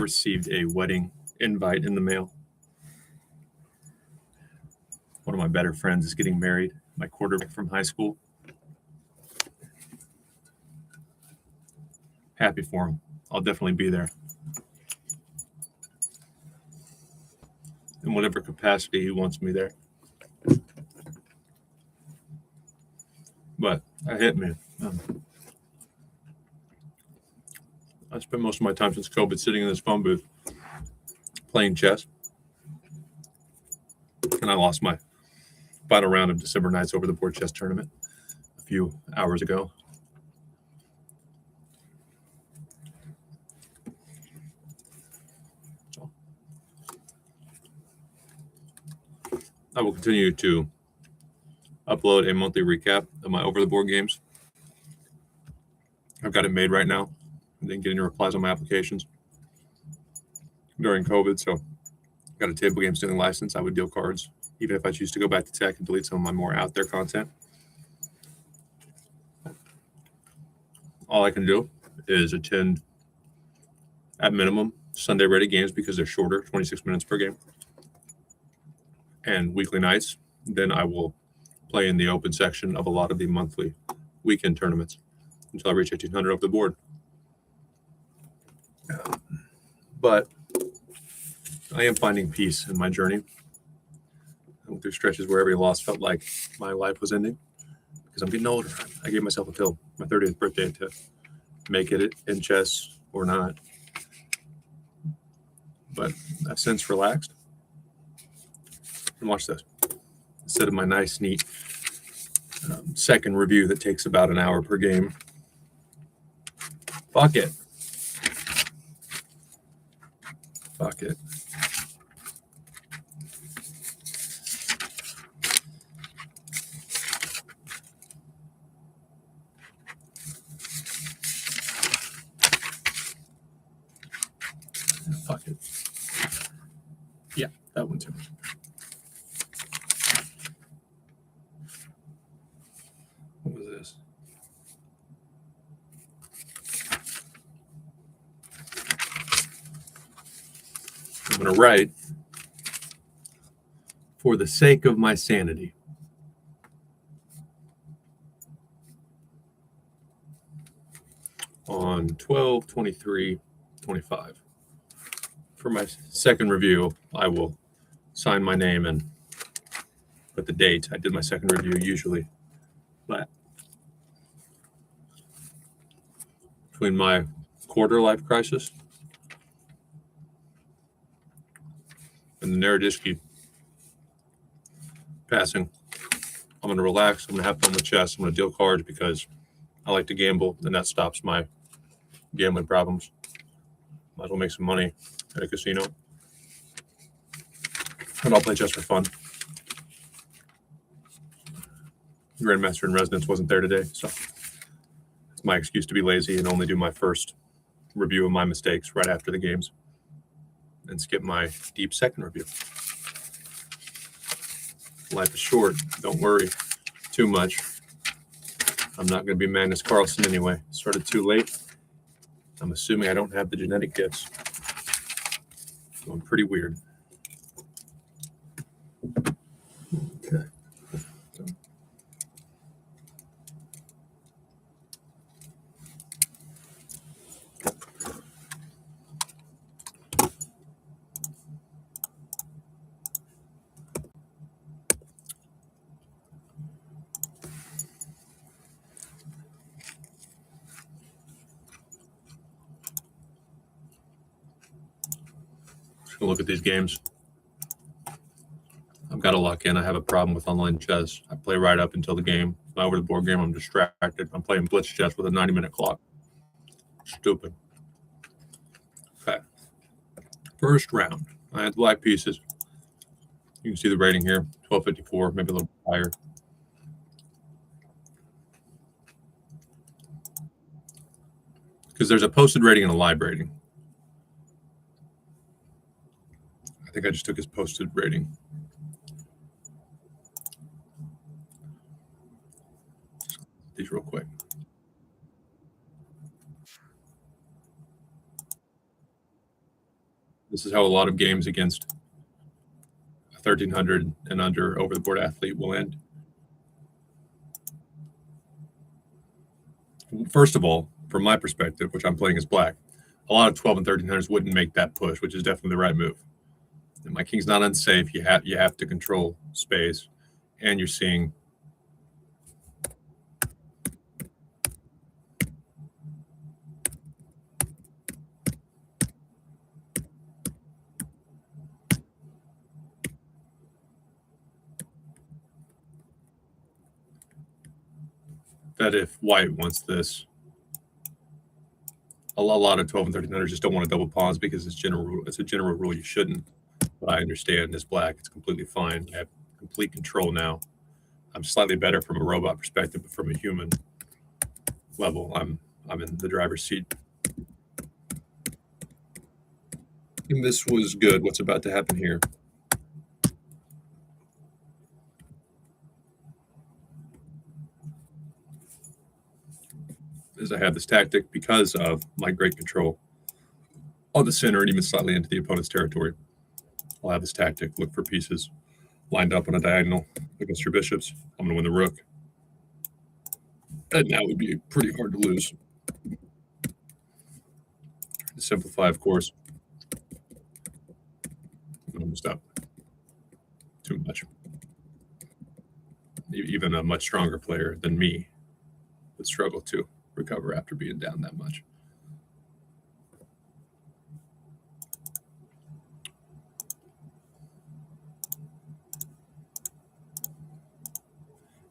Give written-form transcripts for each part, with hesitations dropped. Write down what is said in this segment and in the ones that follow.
received a wedding invite in the mail. One of my better friends is getting married, my quarterback from high school. Happy for him. I'll definitely be there. In whatever capacity he wants me there. But that hit me. I spent most of my time since COVID sitting in this phone booth playing chess. And I lost my final round of December Nights Over the Board chess tournament a few hours ago. So I will continue to upload a monthly recap of my Over the Board games. I've got it made right now. I didn't get any replies on my applications during COVID, so I've got a table game stealing license. I would deal cards, even if I choose to go back to tech and delete some of my more out there content. All I can do is attend, at minimum, Sunday ready games because they're shorter, 26 minutes per game, and weekly nights. Then I will play in the open section of a lot of the monthly weekend tournaments until I reach 1,800 over the board. But I am finding peace in my journey. I went through stretches where every loss felt like my life was ending because I'm getting older. I gave myself until my 30th birthday to make it in chess or not. But I've since relaxed. And watch this. Instead of my nice, neat second review that takes about an hour per game, fuck it. Fuck it. Fuck it. Yeah, that one too. What was this? I'm going to write, for the sake of my sanity. On 12/23/25. For my second review, I will sign my name and put the date. I did my second review usually, but between my quarter life crisis and the Naroditsky passing, I'm going to relax. I'm going to have fun with chess. I'm going to deal cards because I like to gamble, and that stops my gambling problems. Might as well make some money at a casino. And I'll play chess for fun. Grandmaster in Residence wasn't there today, so it's my excuse to be lazy and only do my first review of my mistakes right after the games and skip my deep second review. Life is short. Don't worry too much. I'm not going to be Magnus Carlsen anyway. Started too late. I'm assuming I don't have the genetic gifts. Going pretty weird. Okay. Look at these games. I've got to lock in. I have a problem with online chess. I play right up until the game. My over the board game, I'm distracted. I'm playing blitz chess with a 90-minute clock. Stupid. Okay. First round. I had black pieces. You can see the rating here, 1254, maybe a little higher. Because there's a posted rating and a live rating. I think I just took his posted rating. These real quick. This is how a lot of games against a 1300 and under over the board athlete will end. First of all, from my perspective, which I'm playing as black, a lot of 12 and 1300s wouldn't make that push, which is definitely the right move. And my king's not unsafe. You have to control space, and you're seeing that if white wants this, a lot of 12 and 1300s just don't want to double pawns because it's a general rule you shouldn't. But I understand as black, it's completely fine. I have complete control now. I'm slightly better from a robot perspective, but from a human level, I'm in the driver's seat. And this was good. What's about to happen here? Is I have this tactic because of my great control on the center and even slightly into the opponent's territory. I'll have this tactic, look for pieces lined up on a diagonal against your bishops. I'm going to win the rook. And that would be pretty hard to lose. To simplify, of course. Almost up. Too much. Even a much stronger player than me would struggle to recover after being down that much.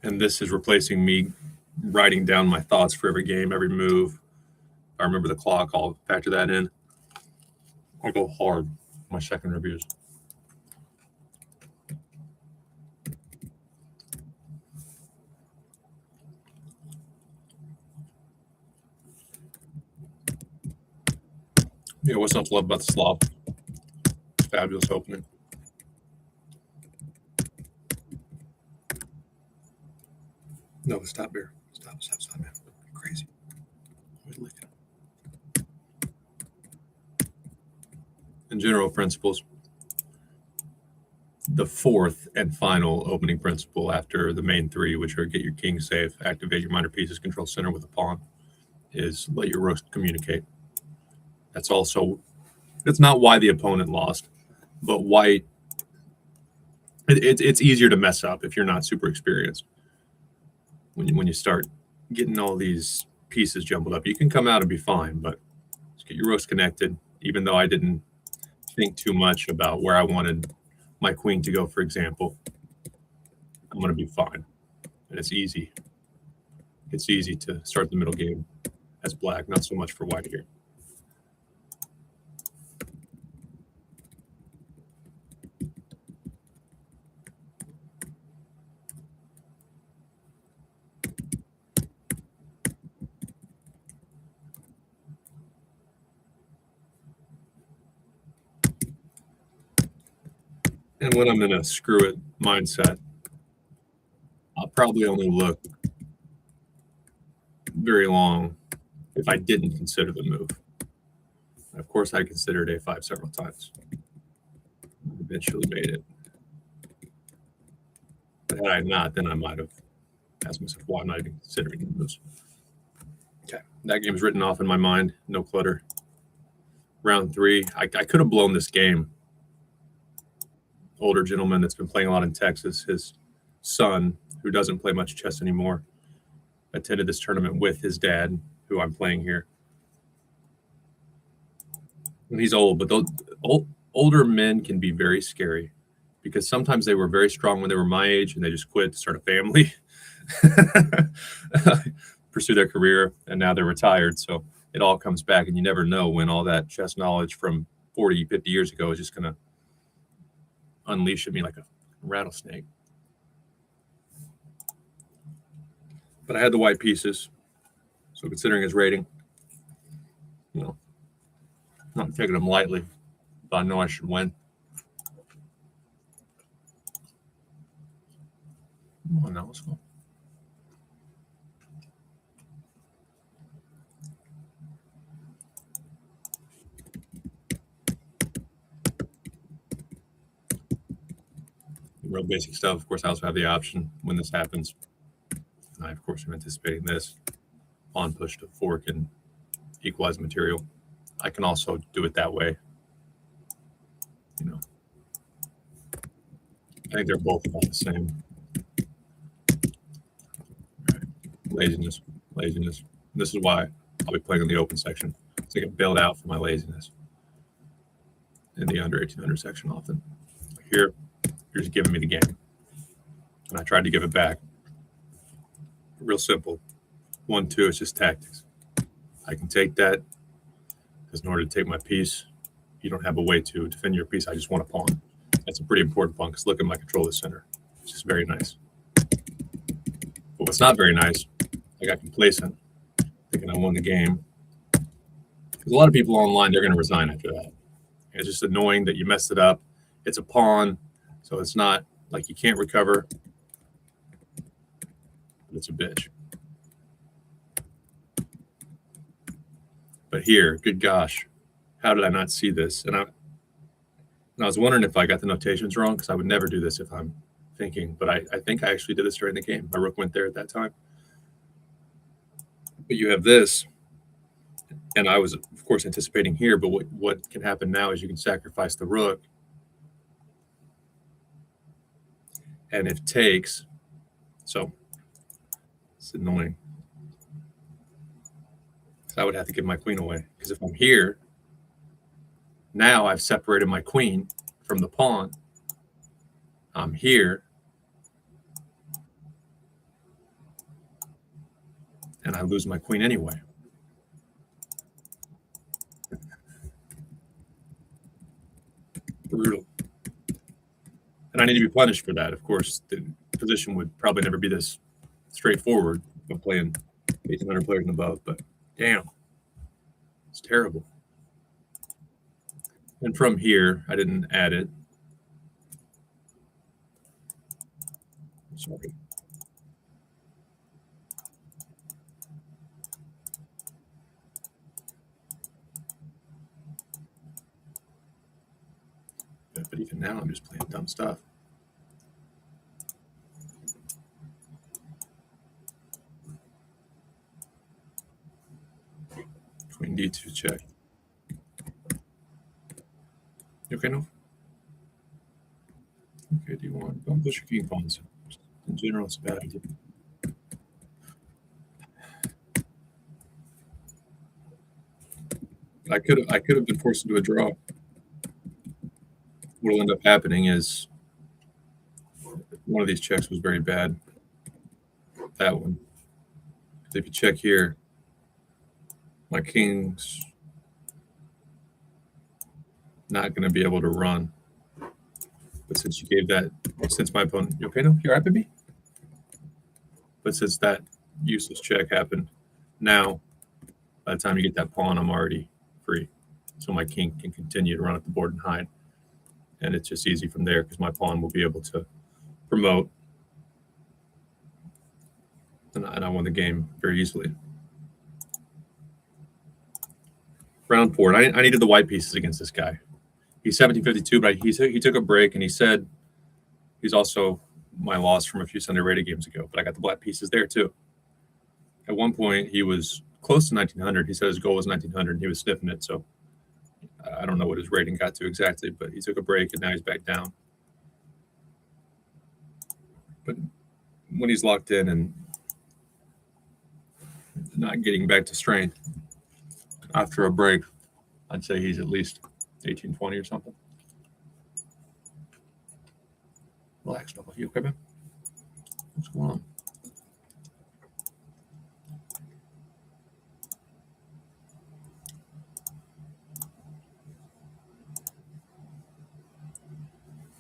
And this is replacing me writing down my thoughts for every game, every move. If I remember the clock, I'll factor that in. I'll go hard my second reviews. Yeah, what's not to love about the Slav? Fabulous opening. No, stop here. Stop, man. You're crazy. In general principles, the fourth and final opening principle after the main three, which are get your king safe, activate your minor pieces, control center with a pawn, is let your rook communicate. That's not why the opponent lost, but white, it's easier to mess up if you're not super experienced. When you start getting all these pieces jumbled up, you can come out and be fine, but just get your rooks connected. Even though I didn't think too much about where I wanted my queen to go, for example, I'm going to be fine. And it's easy. It's easy to start the middle game as black, not so much for white here. And when I'm in a screw it mindset, I'll probably only look very long if I didn't consider the move. Of course, I considered a5 several times. Eventually made it. But had I not, then I might have asked myself, why am I even considering the moves? Okay, that game's written off in my mind. No clutter. Round 3, I could have blown this game. Older gentleman that's been playing a lot in Texas, his son, who doesn't play much chess anymore, attended this tournament with his dad, who I'm playing here. And he's old, but those older men can be very scary because sometimes they were very strong when they were my age and they just quit to start a family, pursue their career, and now they're retired. So it all comes back, and you never know when all that chess knowledge from 40, 50 years ago is just going to unleash at me like a rattlesnake. But I had the white pieces, so considering his rating, not taking him lightly, but I know I should win. Come on now, let's go. real basic stuff. Of course, I also have the option when this happens. And I, of course, am anticipating this pawn push to fork and equalize material. I can also do it that way. You know, I think they're both about the same. Right. Laziness. This is why I'll be playing in the open section. So I get bailed out for my laziness in the under 1800 section often. Here, you're just giving me the game. And I tried to give it back. Real simple. 1-2, it's just tactics. I can take that because in order to take my piece, you don't have a way to defend your piece. I just want a pawn. That's a pretty important pawn because look at my control of the center. It's just very nice. But what's not very nice, I got complacent, thinking I won the game. Because a lot of people online, they're going to resign after that. It's just annoying that you messed it up. It's a pawn, so it's not like you can't recover. But it's a bitch. But here, good gosh, how did I not see this? And I was wondering if I got the notations wrong because I would never do this if I'm thinking. But I think I actually did this during the game. My rook went there at that time. But you have this. And I was, of course, anticipating here. But what can happen now is you can sacrifice the rook. And if takes, so it's annoying. I would have to give my queen away because if I'm here, now I've separated my queen from the pawn. I'm here. And I lose my queen anyway. Brutal. And I need to be punished for that. Of course, the position would probably never be this straightforward if I'm playing 1,800 players and above, but damn, it's terrible. And from here, I didn't add it. Sorry. But even now, I'm just playing dumb stuff. Queen d2 check. You okay, no? Okay, d1. Don't push your king pawns. In general, it's a bad idea. I could have been forced into a draw. What will end up happening is one of these checks was very bad. That one. If you check here, my king's not going to be able to run. But since you gave that, since my opponent, you okay? No, you're right, baby. But since that useless check happened, now by the time you get that pawn, I'm already free. So my king can continue to run up the board and hide. And it's just easy from there because my pawn will be able to promote. And I won the game very easily. Round 4. I needed the white pieces against this guy. He's 1752, but he took a break, and he said he's also my loss from a few Sunday rated games ago. But I got the black pieces there, too. At one point, he was close to 1900. He said his goal was 1900, and he was sniffing it. So I don't know what his rating got to exactly, but he took a break, and now he's back down. But when he's locked in and not getting back to strength after a break, I'd say he's at least 1820 or something. Relax, Noah. You okay, man? What's going on?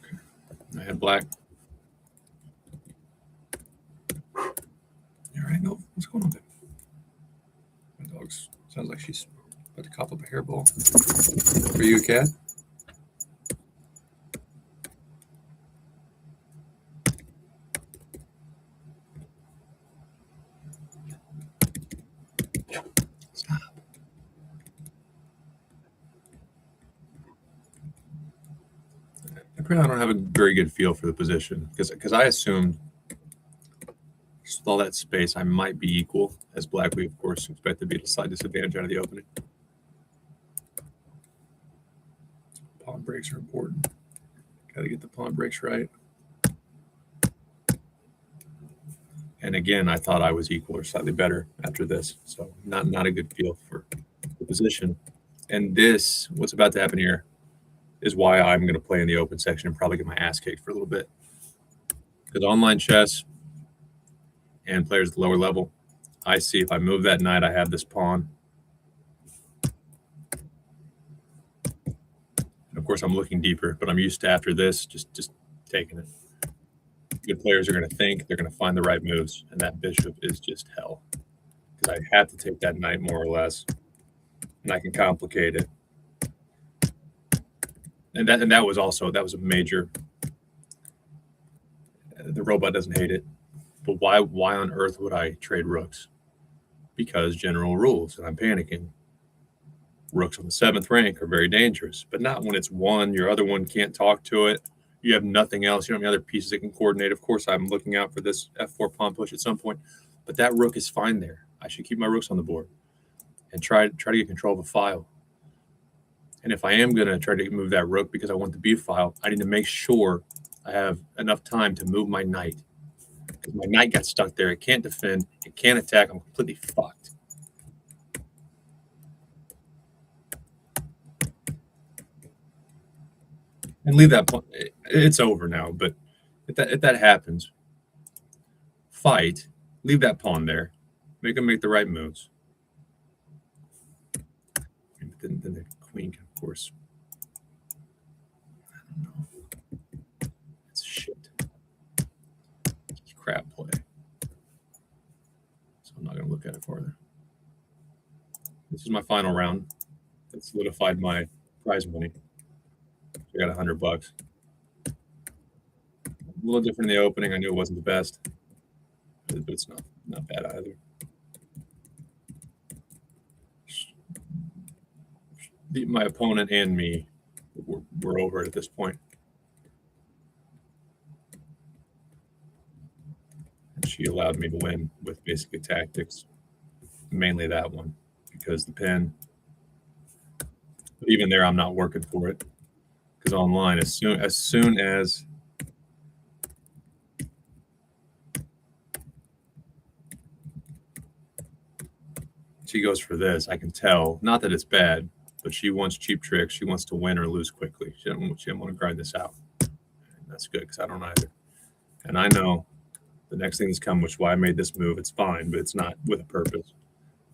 Okay. I had black. You all right, no? What's going on, babe? My dog's sounds like she's about to cough up a hairball. Are you a cat? Stop. I I don't have a very good feel for the position because I assumed with all that space I might be equal, as black we of course expect to be at a slight disadvantage out of the opening. Pawn breaks are important. Got to get the pawn breaks right. And again, I thought I was equal or slightly better after this, so not a good feel for the position. And this, what's about to happen here, is why I'm going to play in the open section and probably get my ass kicked for a little bit. Because online chess and players at the lower level, I see if I move that knight, I have this pawn. And of course, I'm looking deeper, but I'm used to after this, just taking it. Good players are going to think, they're going to find the right moves, and that bishop is just hell. Because I have to take that knight more or less, and I can complicate it. And that was a major. The robot doesn't hate it, but why on earth would I trade rooks? Because general rules, and I'm panicking. Rooks on the 7th rank are very dangerous, but not when it's one. Your other one can't talk to it. You have nothing else. You don't have any other pieces that can coordinate. Of course, I'm looking out for this f4 pawn push at some point, but that rook is fine there. I should keep my rooks on the board and try to get control of a file. And if I am going to try to move that rook because I want the b file, I need to make sure I have enough time to move my knight. Because my knight got stuck there. It can't defend. It can't attack. I'm completely fucked. And leave that pawn. It's over now. But if that happens, fight. Leave that pawn there. Make him make the right moves. And then the queen can, of course. I don't know. It's shit. It's crap play. So I'm not going to look at it further. This is my final round. That solidified my prize money. I got $100. A little different in the opening. I knew it wasn't the best, but it's not bad either. My opponent and me were over it at this point. And she allowed me to win with basically tactics, mainly that one, because the pin. But even there, I'm not working for it, because online, as soon as she goes for this, I can tell, not that it's bad, but she wants cheap tricks. She wants to win or lose quickly. She doesn't want to grind this out. And that's good, because I don't either. And I know the next thing that's come, which is why I made this move. It's fine, but it's not with a purpose,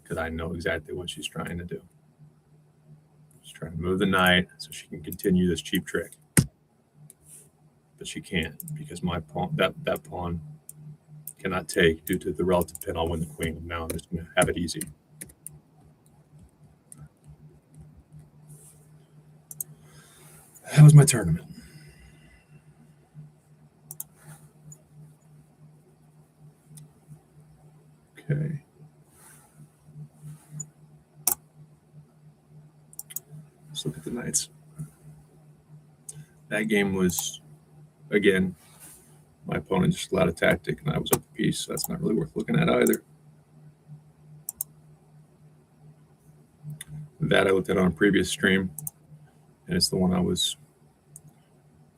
because I know exactly what she's trying to do. She's trying to move the knight so she can continue this cheap trick. But she can't, because my pawn, that pawn cannot take due to the relative pin. I'll win the queen. Now I'm just going to have it easy. That was my tournament. Okay. Let's look at the knights. That game was, again, my opponent just allowed a tactic, and I was up a piece. So that's not really worth looking at either. That I looked at on a previous stream, and it's the one I was,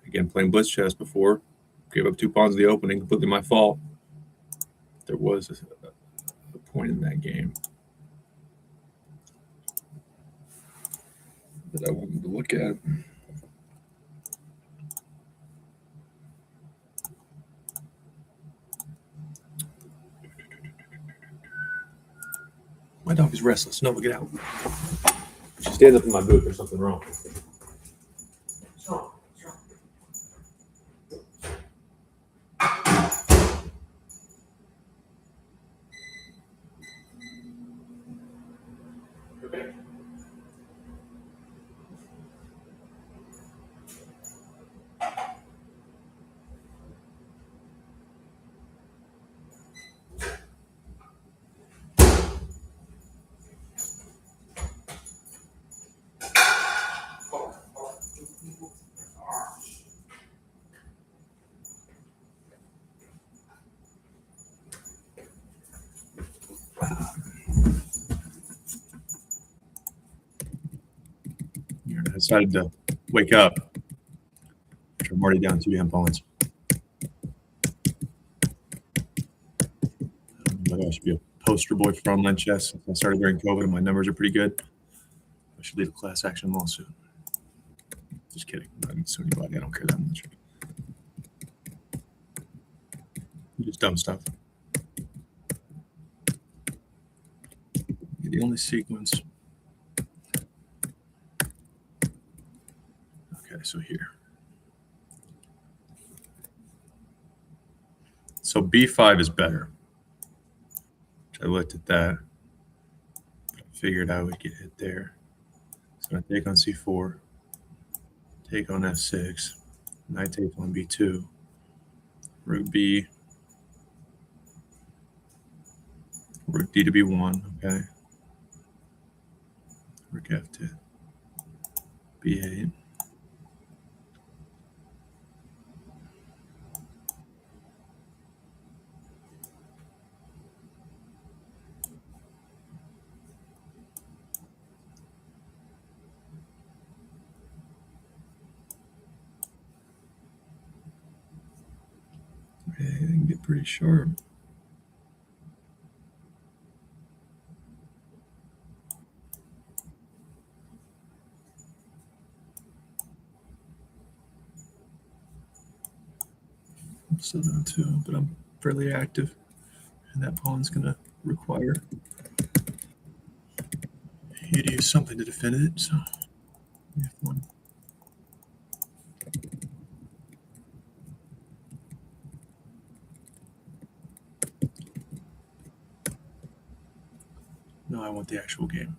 again, playing blitz chess before. Gave up 2 pawns in the opening, completely my fault. There was a point in that game that I wanted to look at. My dog is restless. No, get out. She stands up in my boot. There's something wrong. What's wrong? Okay. decided to wake up. I'm already down 2 damn pawns. But I should be a poster boy for online chess. Since I started during COVID and my numbers are pretty good, I should lead a class action lawsuit. Just kidding. I'm not going to sue anybody. I don't care that much. Just dumb stuff. The only sequence. Okay, so here. So B5 is better. I looked at that. I figured I would get hit there. So I take on C4, take on F6, and I take on B2. Rook B, Rook D to B1, okay. Rook F to B8. Okay, I can get pretty sharp. I'm still down 2, but I'm fairly active, and that pawn's going to require you to use something to defend it. So, F1. No, I want the actual game.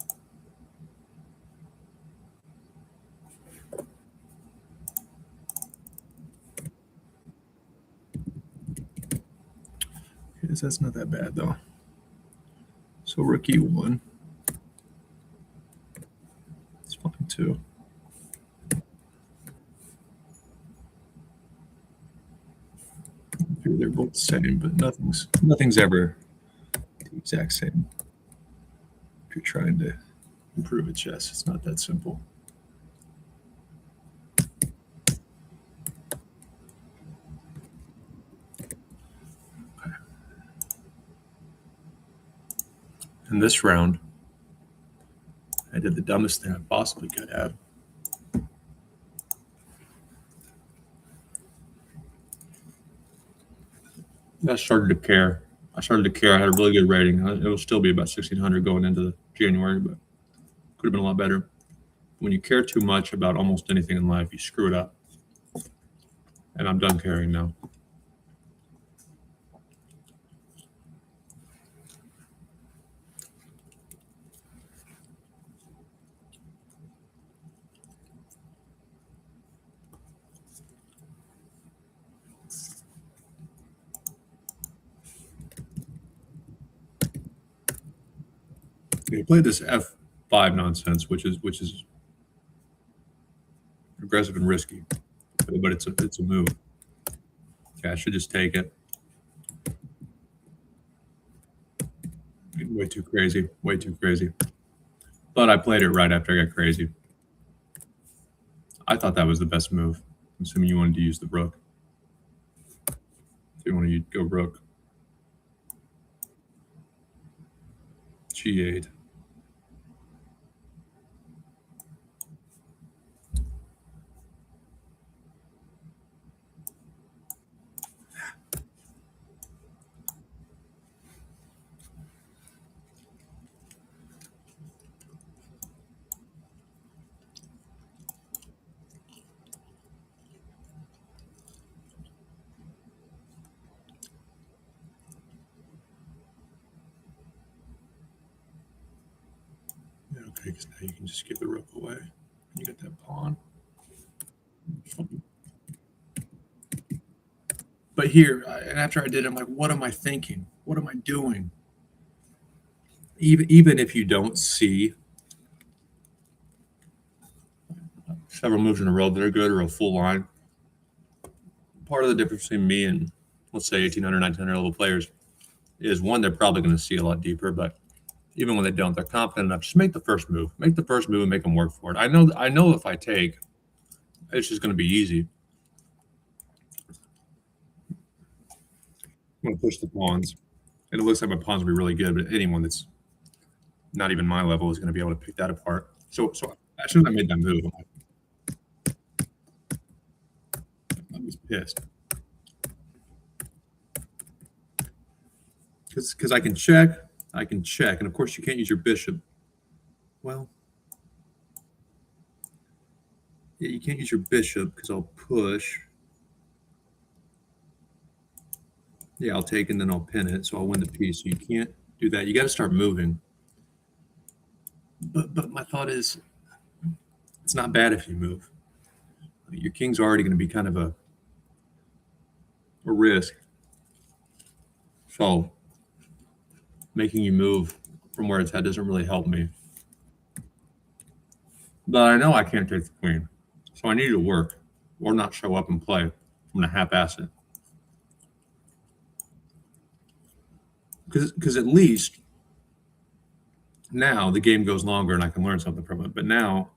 Okay, so that's not that bad though. So Rook E1. It's fine too. They're both the same, but nothing's ever the exact same. If you're trying to improve at chess, it's not that simple. Okay. In this round, I did the dumbest thing I possibly could have. I started to care. I had a really good rating. It will still be about 1,600 going into January, but could have been a lot better. When you care too much about almost anything in life, you screw it up. And I'm done caring now. He played this F5 nonsense, which is aggressive and risky, but it's a move. Okay, I should just take it. Way too crazy. Way too crazy. But I played it right after I got crazy. I thought that was the best move. I'm assuming you wanted to use the rook. If you want to go rook. G8. Okay, because now you can just give the rook away. You get that pawn. But here, and after I did it, I'm like, what am I thinking? What am I doing? Even if you don't see several moves in a row that are good or a full line, part of the difference between me and, let's say, 1,800, 1,900 level players is, one, they're probably going to see a lot deeper, but Even when they don't, they're confident enough. Just make the first move. Make the first move and make them work for it. I know if I take, it's just going to be easy. I'm going to push the pawns. And it looks like my pawns will be really good, but anyone that's not even my level is going to be able to pick that apart. So as soon as I made that move, I was pissed. Because I can check, and of course you can't use your bishop. Well, yeah, you can't use your bishop because I'll push. Yeah, I'll take and then I'll pin it, so I'll win the piece. So you can't do that. You got to start moving. But my thought is, it's not bad if you move. Your king's already going to be kind of a risk. So making you move from where it's at doesn't really help me. But I know I can't take the queen, so I need to work or not show up and play. I'm going to half-ass it. Because at least now the game goes longer and I can learn something from it. But now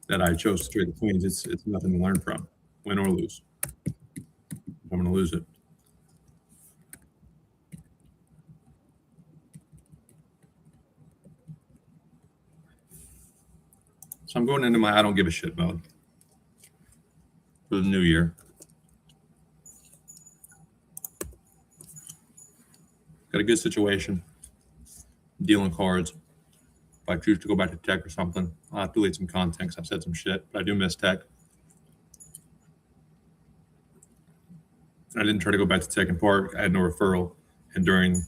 that I chose to trade the queens, it's nothing to learn from, win or lose. I'm going to lose it. So I'm going into my I don't give a shit mode for the new year. Got a good situation, dealing cards. If I choose to go back to tech or something, I'll have to delete some content because I've said some shit, but I do miss tech. I didn't try to go back to tech in part. I had no referral. And during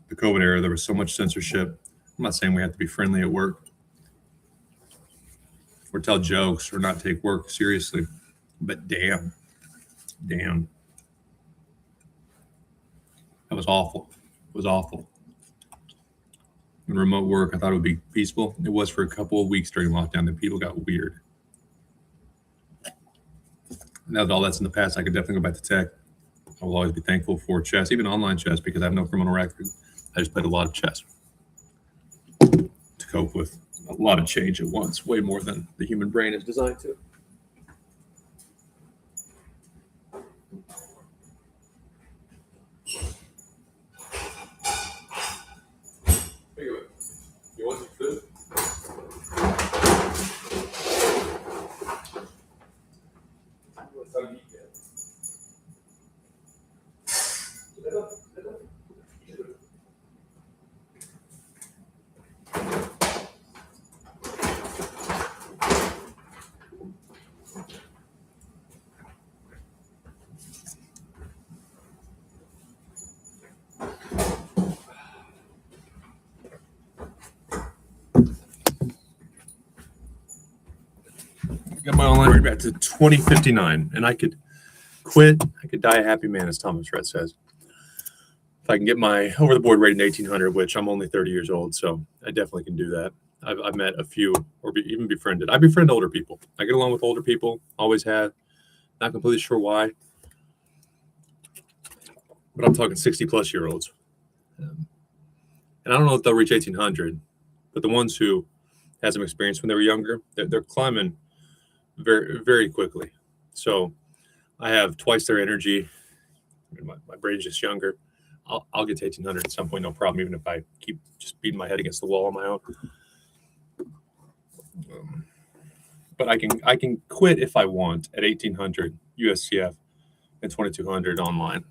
the COVID era, there was so much censorship. I'm not saying we have to be friendly at work or tell jokes or not take work seriously, but damn. That was awful. It was awful. In remote work, I thought it would be peaceful. It was for a couple of weeks during lockdown. Then people got weird. Now that all that's in the past, I could definitely go back to tech. I will always be thankful for chess, even online chess, because I have no criminal record. I just played a lot of chess to cope with a lot of change at once, way more than the human brain is designed to. You want some food? Got my online rate back to 2059, and I could quit. I could die a happy man, as Thomas Rhett says. If I can get my over the board rating 1800, which I'm only 30 years old, so I definitely can do that. I've met a few, or even befriended. I befriend older people. I get along with older people, always have. Not completely sure why, but I'm talking 60-plus-year-olds. And I don't know if they'll reach 1800, but the ones who had some experience when they were younger, they're climbing very, very quickly. So I have twice their energy. My brain's just younger. I'll get to 1800 at some point, no problem, even if I keep just beating my head against the wall on my own. But I can quit if I want at 1800 USCF and 2200 online.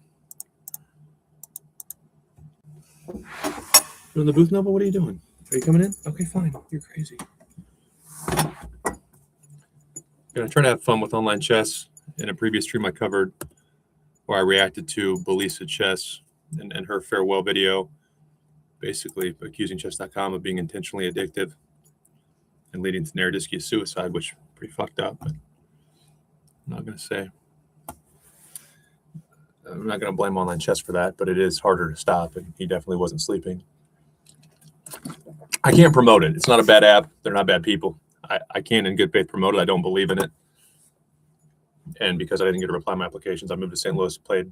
You're in the booth, Noble? What are you doing? Are you coming in? Okay, fine. You're crazy. I try to have fun with online chess. In a previous stream I covered where I reacted to Belisa Chess and her farewell video, basically accusing chess.com of being intentionally addictive and leading to Naroditsky's suicide, which is pretty fucked up. But I'm not going to say. I'm not going to blame online chess for that, but it is harder to stop, and he definitely wasn't sleeping. I can't promote it. It's not a bad app. They're not bad people. I can't in good faith promote it. I don't believe in it. And because I didn't get a reply to my applications, I moved to St. Louis, played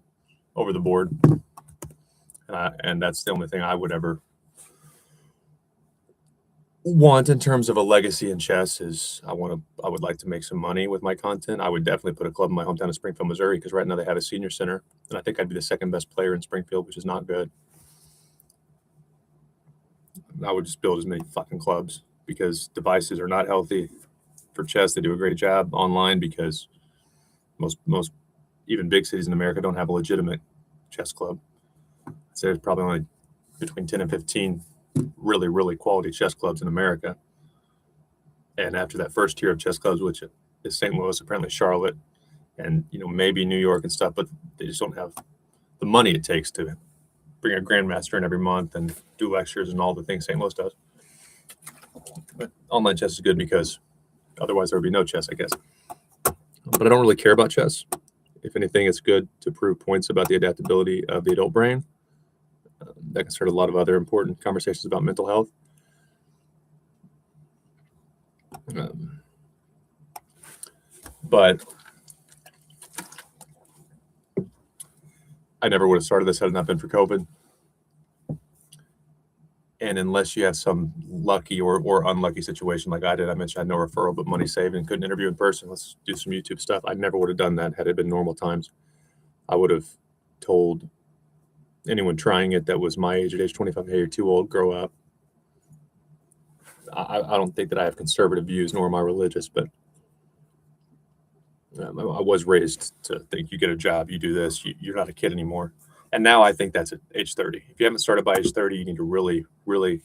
over the board. And that's the only thing I would ever want in terms of a legacy in chess is I would like to make some money with my content. I would definitely put a club in my hometown of Springfield, Missouri, because right now they have a senior center, and I think I'd be the second best player in Springfield, which is not good. I would just build as many fucking clubs because devices are not healthy for chess. They do a great job online because most even big cities in America don't have a legitimate chess club. So there's probably only between 10 and 15 really, really quality chess clubs in America. And after that first tier of chess clubs, which is St. Louis, apparently Charlotte, and maybe New York and stuff, but they just don't have the money it takes to bring a grandmaster in every month and do lectures and all the things St. Louis does. But online chess is good because otherwise there would be no chess, I guess. But I don't really care about chess. If anything, it's good to prove points about the adaptability of the adult brain. That can start a lot of other important conversations about mental health. But I never would have started this had it not been for COVID. And unless you have some lucky or unlucky situation like I did, I mentioned I had no referral, but money saved and couldn't interview in person. Let's do some YouTube stuff. I never would have done that had it been normal times. I would have told anyone trying it that was my age, at age 25, hey, you're too old, grow up. I don't think that I have conservative views, nor am I religious, but I was raised to think you get a job, you do this, you're not a kid anymore. And now I think that's at age 30. If you haven't started by age 30, you need to really, really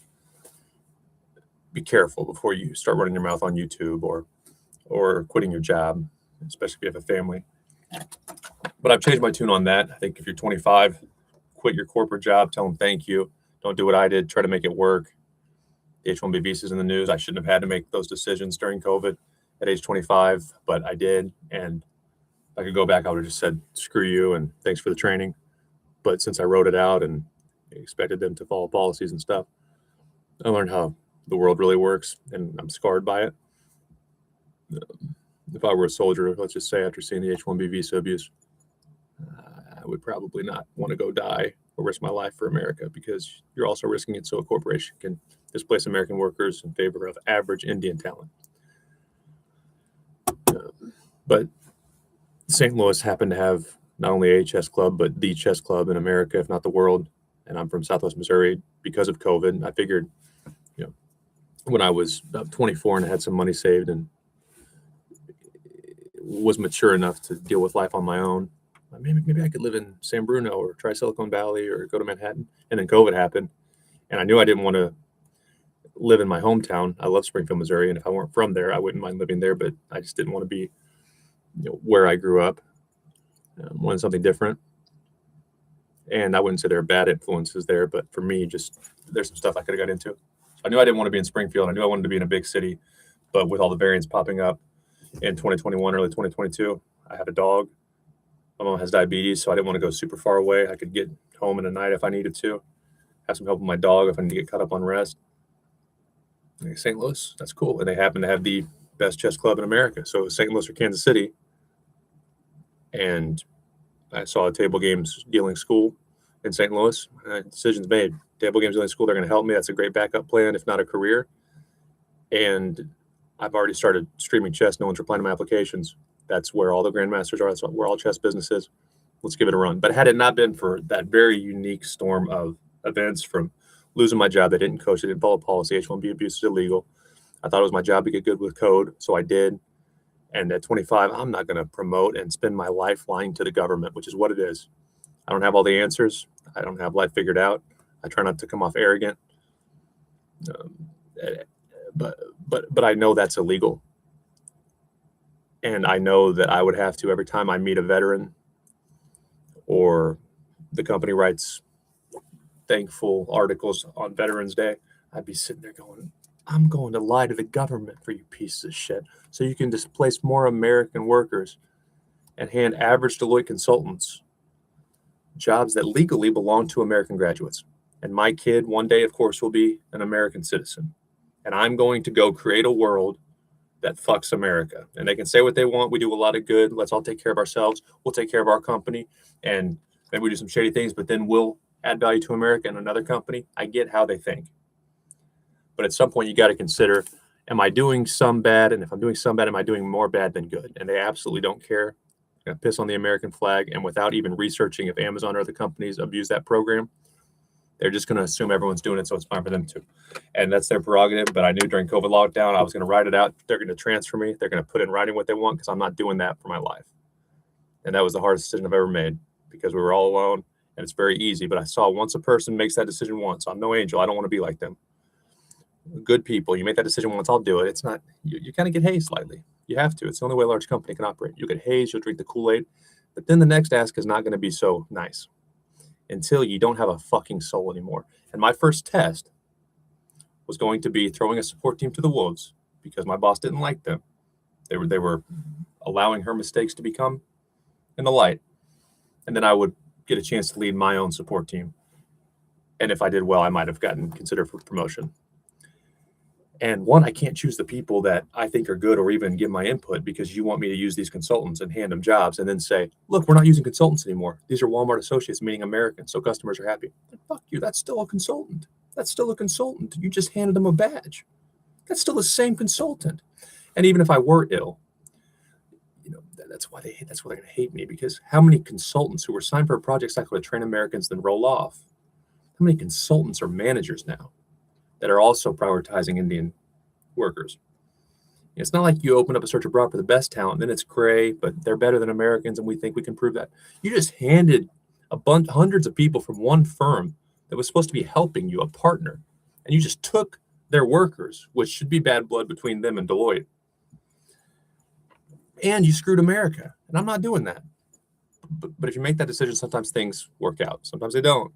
be careful before you start running your mouth on YouTube or quitting your job, especially if you have a family. But I've changed my tune on that. I think if you're 25, quit your corporate job, tell them thank you. Don't do what I did, try to make it work. The H-1B visas in the news. I shouldn't have had to make those decisions during COVID at age 25, but I did. And if I could go back, I would have just said, screw you and thanks for the training. But since I wrote it out and expected them to follow policies and stuff, I learned how the world really works, and I'm scarred by it. If I were a soldier, let's just say after seeing the H-1B visa abuse, I would probably not want to go die or risk my life for America, because you're also risking it so a corporation can displace American workers in favor of average Indian talent. But St. Louis happened to have not only a chess club, but the chess club in America, if not the world. And I'm from Southwest Missouri. Because of COVID, I figured, when I was about 24 and I had some money saved and was mature enough to deal with life on my own, maybe I could live in San Bruno or try Silicon Valley or go to Manhattan. And then COVID happened, and I knew I didn't want to live in my hometown. I love Springfield, Missouri, and if I weren't from there, I wouldn't mind living there, but I just didn't want to be where I grew up. Wanted something different. And I wouldn't say there are bad influences there, but for me, just there's some stuff I could have got into. So I knew I didn't want to be in Springfield. I knew I wanted to be in a big city, but with all the variants popping up in 2021, early 2022, I have a dog. My mom has diabetes, so I didn't want to go super far away. I could get home in a night if I needed to, have some help with my dog if I need to get caught up on rest. St. Louis, that's cool. And they happen to have the best chess club in America. So St. Louis or Kansas City. And I saw a table games dealing school in St. Louis. Decisions made. Table games dealing school, they're going to help me. That's a great backup plan, if not a career. And I've already started streaming chess. No one's replying to my applications. That's where all the grandmasters are. That's where all chess business is. Let's give it a run. But had it not been for that very unique storm of events, from losing my job, they didn't coach, they didn't follow policy, H-1B abuse is illegal. I thought it was my job to get good with code, so I did. And at 25, I'm not going to promote and spend my life lying to the government, which is what it is. I don't have all the answers. I don't have life figured out. I try not to come off arrogant. But I know that's illegal. And I know that I would have to, every time I meet a veteran or the company writes thankful articles on Veterans Day, I'd be sitting there going, I'm going to lie to the government for you pieces of shit, so you can displace more American workers and hand average Deloitte consultants jobs that legally belong to American graduates. And my kid one day, of course, will be an American citizen. And I'm going to go create a world that fucks America. And they can say what they want. We do a lot of good. Let's all take care of ourselves. We'll take care of our company. And maybe we do some shady things, but then we'll add value to America and another company. I get how they think. But at some point, you got to consider, am I doing some bad? And if I'm doing some bad, am I doing more bad than good? And they absolutely don't care. They're gonna piss on the American flag. And without even researching if Amazon or other companies abuse that program, they're just going to assume everyone's doing it, so it's fine for them too. And that's their prerogative. But I knew during COVID lockdown, I was going to write it out. They're going to transfer me. They're going to put in writing what they want because I'm not doing that for my life. And that was the hardest decision I've ever made because we were all alone. And it's very easy. But I saw once a person makes that decision once, I'm no angel. I don't want to be like them. Good people, you make that decision once, I'll do it. It's not, you kind of get hazed slightly. You have to. It's the only way a large company can operate. You get hazed, you'll drink the Kool-Aid. But then the next ask is not going to be so nice until you don't have a fucking soul anymore. And my first test was going to be throwing a support team to the wolves because my boss didn't like them. They were allowing her mistakes to become in the light. And then I would get a chance to lead my own support team. And if I did well, I might have gotten considered for promotion. And one, I can't choose the people that I think are good or even give my input because you want me to use these consultants and hand them jobs and then say, look, we're not using consultants anymore. These are Walmart associates, meaning Americans, so customers are happy. And fuck you, that's still a consultant. That's still a consultant. You just handed them a badge. That's still the same consultant. And even if I were ill, that's why they're going to hate me, because how many consultants who were signed for a project cycle to train Americans then roll off? How many consultants are managers now that are also prioritizing Indian workers? It's not like you open up a search abroad for the best talent, then it's gray, but they're better than Americans, and we think we can prove that. You just handed hundreds of people from one firm that was supposed to be helping you, a partner, and you just took their workers, which should be bad blood between them and Deloitte. And you screwed America, and I'm not doing that. But if you make that decision, sometimes things work out. Sometimes they don't.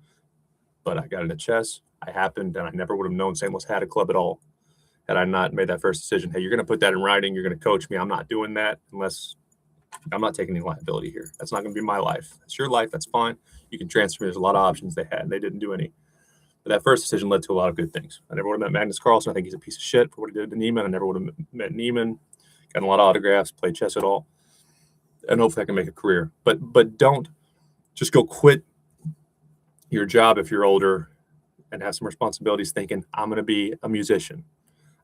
But I got into chess. I happened, and I never would have known St. Louis had a club at all had I not made that first decision. Hey, you're going to put that in writing. You're going to coach me. I'm not doing that unless I'm not taking any liability here. That's not going to be my life. It's your life. That's fine. You can transfer me. There's a lot of options they had. They didn't do any. But that first decision led to a lot of good things. I never would have met Magnus Carlsen. I think he's a piece of shit for what he did to Neiman. I never would have met Neiman. Gotten a lot of autographs, played chess at all. And hopefully I can make a career. But don't just go quit your job if you're older and have some responsibilities thinking, I'm going to be a musician.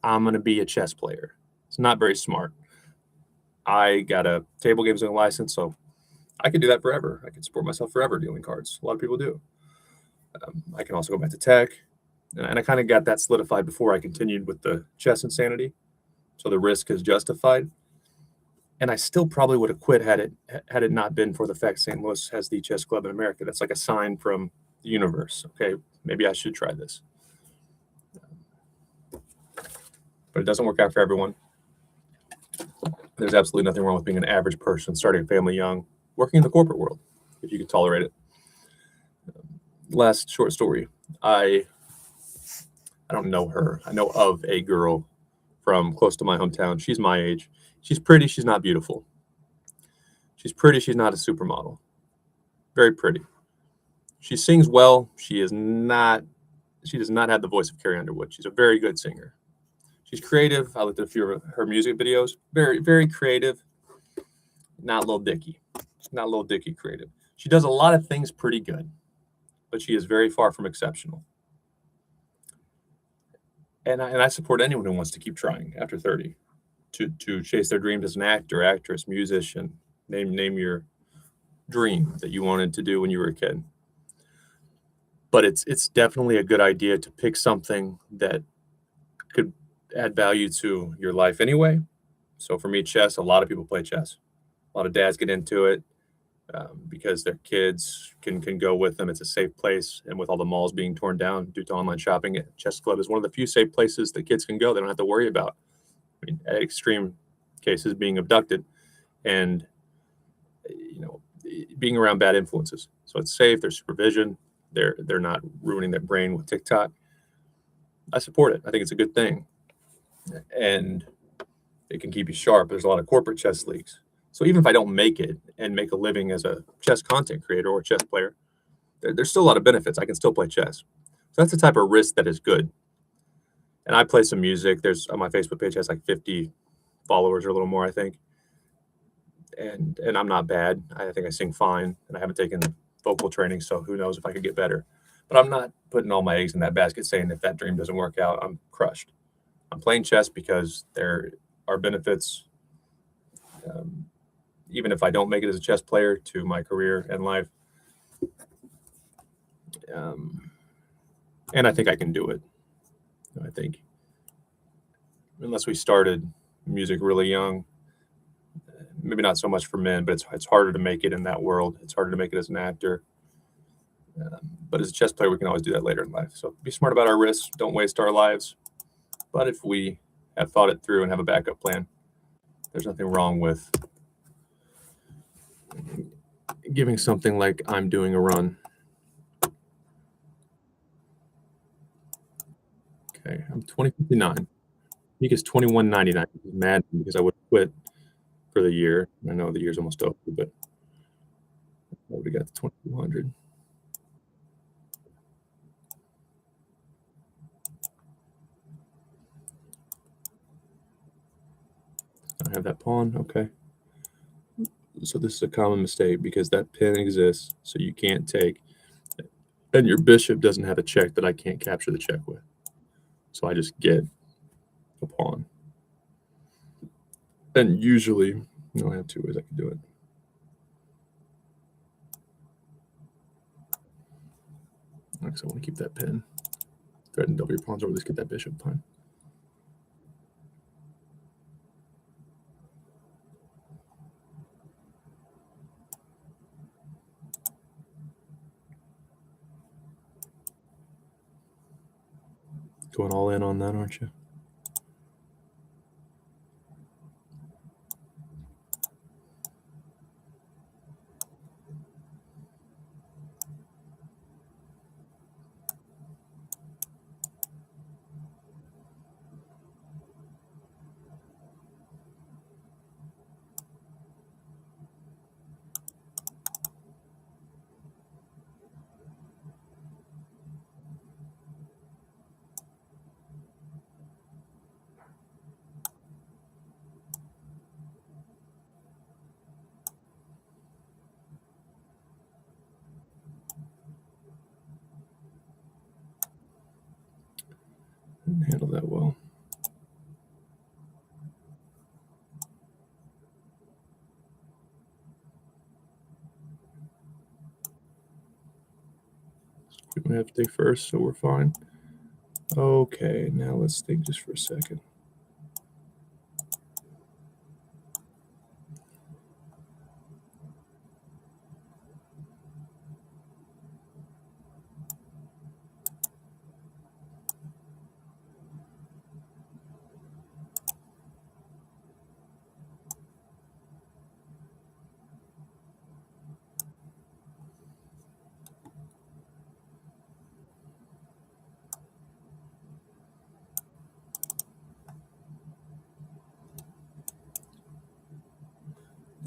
I'm going to be a chess player. It's not very smart. I got a table games license, so I could do that forever. I could support myself forever dealing cards. A lot of people do. I can also go back to tech. And I kind of got that solidified before I continued with the chess insanity. So the risk is justified. And I still probably would have quit had it not been for the fact St. Louis has the chess club in America. That's like a sign from the universe. Okay, maybe I should try this. But it doesn't work out for everyone. There's absolutely nothing wrong with being an average person, starting a family young, working in the corporate world, if you can tolerate it. Last short story. I don't know her. I know of a girl from close to my hometown. She's my age. She's pretty. She's not beautiful. She's pretty. She's not a supermodel. Very pretty. She sings well. She does not have the voice of Carrie Underwood. She's a very good singer. She's creative. I looked at a few of her music videos. Very, very creative. Not Lil Dicky. Not Lil Dicky creative. She does a lot of things pretty good, but she is very far from exceptional. And I support anyone who wants to keep trying after 30 to chase their dreams as an actor, actress, musician. Name your dream that you wanted to do when you were a kid. But it's definitely a good idea to pick something that could add value to your life anyway. So for me, chess, a lot of people play chess. A lot of dads get into it because their kids can go with them. It's a safe place. And with all the malls being torn down due to online shopping, Chess Club is one of the few safe places that kids can go. They don't have to worry about, at extreme cases, being abducted and, being around bad influences. So it's safe. There's supervision. They're not ruining their brain with TikTok. I support it. I think it's a good thing. And it can keep you sharp. There's a lot of corporate chess leagues. So even if I don't make it and make a living as a chess content creator or chess player, there's still a lot of benefits. I can still play chess. So that's the type of risk that is good. And I play some music. There's on my Facebook page has like 50 followers or a little more, I think. And I'm not bad. I think I sing fine, and I haven't taken vocal training, so who knows if I could get better. But I'm not putting all my eggs in that basket saying if that dream doesn't work out, I'm crushed. I'm playing chess because there are benefits, even if I don't make it as a chess player, to my career and life. And I think I can do it. I think unless we started music really young, maybe not so much for men, but it's harder to make it in that world. It's harder to make it as an actor. But as a chess player, we can always do that later in life. So be smart about our risks. Don't waste our lives. But if we have thought it through and have a backup plan, there's nothing wrong with giving something like I'm doing a run. Okay, I'm 2059. Peak is 2199. Mad because I would quit for the year. I know the year's almost over, but I would have got the 2200. I have that pawn. Okay. So this is a common mistake because that pin exists, so you can't take, and your bishop doesn't have a check that I can't capture the check with. So I just get a pawn. And usually, I have two ways I can do it. Because I want to keep that pin. Threaten double your pawns over. Let's get that bishop. Fine. Going all in on that, aren't you? Didn't handle that well. We have to take first, so we're fine. Okay, now let's think just for a second.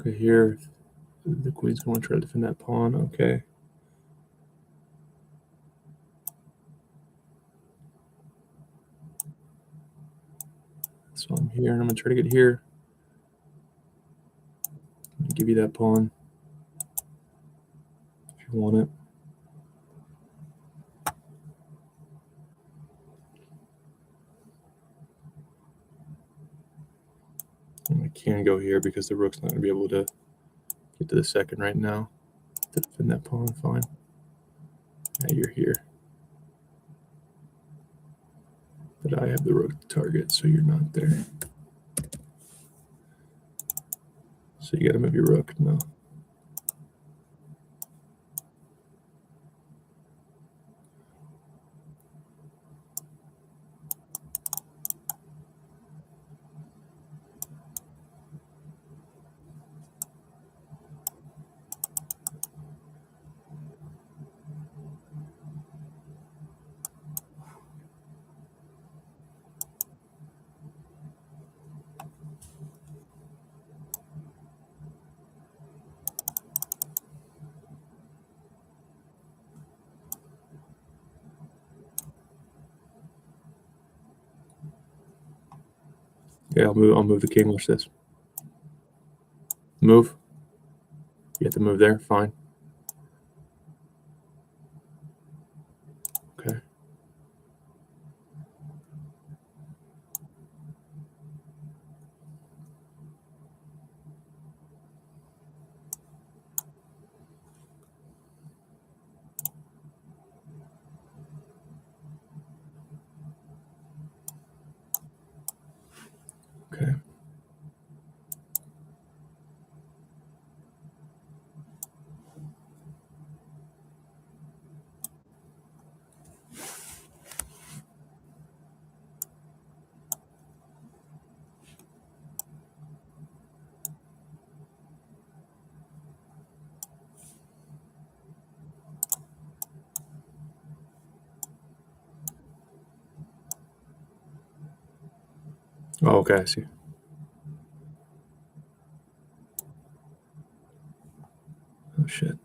Okay, here the queen's going to try to defend that pawn. Okay. So I'm here, and I'm going to try to get here. Give you that pawn if you want it. And I can go here because the rook's not going to be able to get to the second right now. To defend that pawn, fine. Now you're here. But I have the rook target, so you're not there. So you got to move your rook. No. Yeah, I'll move the king. Watch this. Move. You have to move there. Fine. Oh, okay, I see. Oh shit.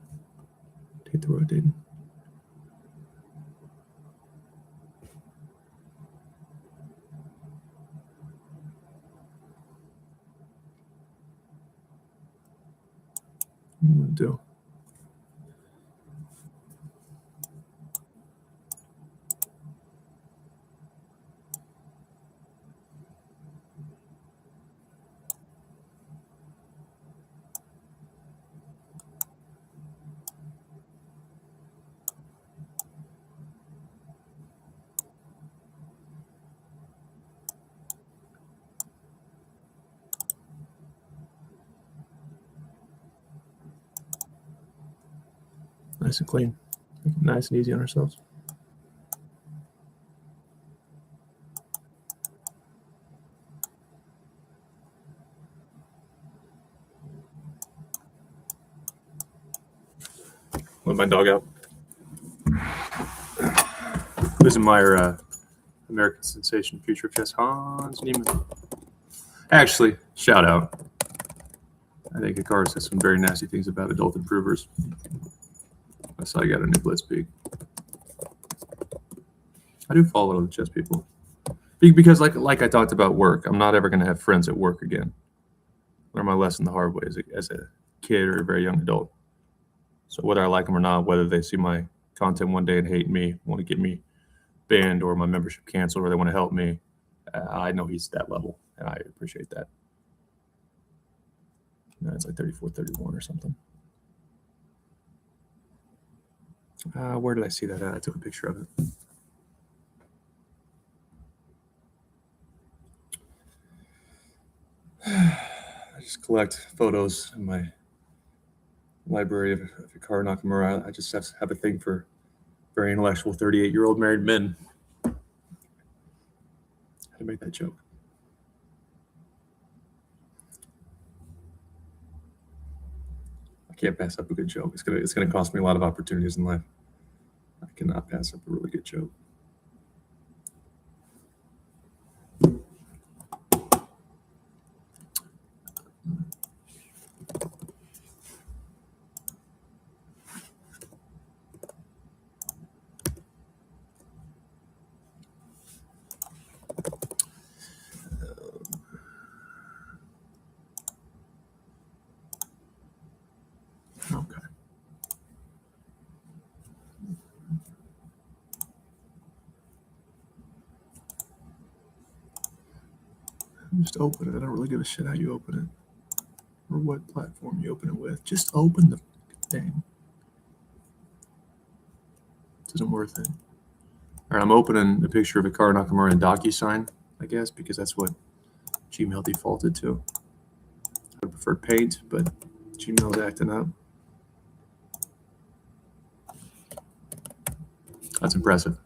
Hit the rotating. What am I gonna do? Nice and clean. Make it nice and easy on ourselves. Let my dog out. This is my American sensation, future chess, Hans Niemann. Actually, shout out. I think Hikaru says some very nasty things about adult improvers. I saw I got a new Blitzpeak. I do follow the chess people because, like I talked about work, I'm not ever going to have friends at work again. Learn my lesson the hard way as a kid or a very young adult. So whether I like them or not, whether they see my content one day and hate me, want to get me banned or my membership canceled, or they want to help me, I know he's that level, and I appreciate that. It's like 34, 31 or something. Where did I see that at? I took a picture of it. I just collect photos in my library of Hikaru Nakamura. I just have a thing for very intellectual 38-year-old married men. I had to make that joke. I can't pass up a good joke. It's gonna cost me a lot of opportunities in life. I cannot pass up a really good joke. Okay. Just open it. I don't really give a shit how you open it or what platform you open it with. Just open the thing. It isn't worth it. All right, I'm opening a picture of Hikaru Nakamura in DocuSign, I guess, because that's what Gmail defaulted to. I prefer Paint, but Gmail's acting up. That's impressive.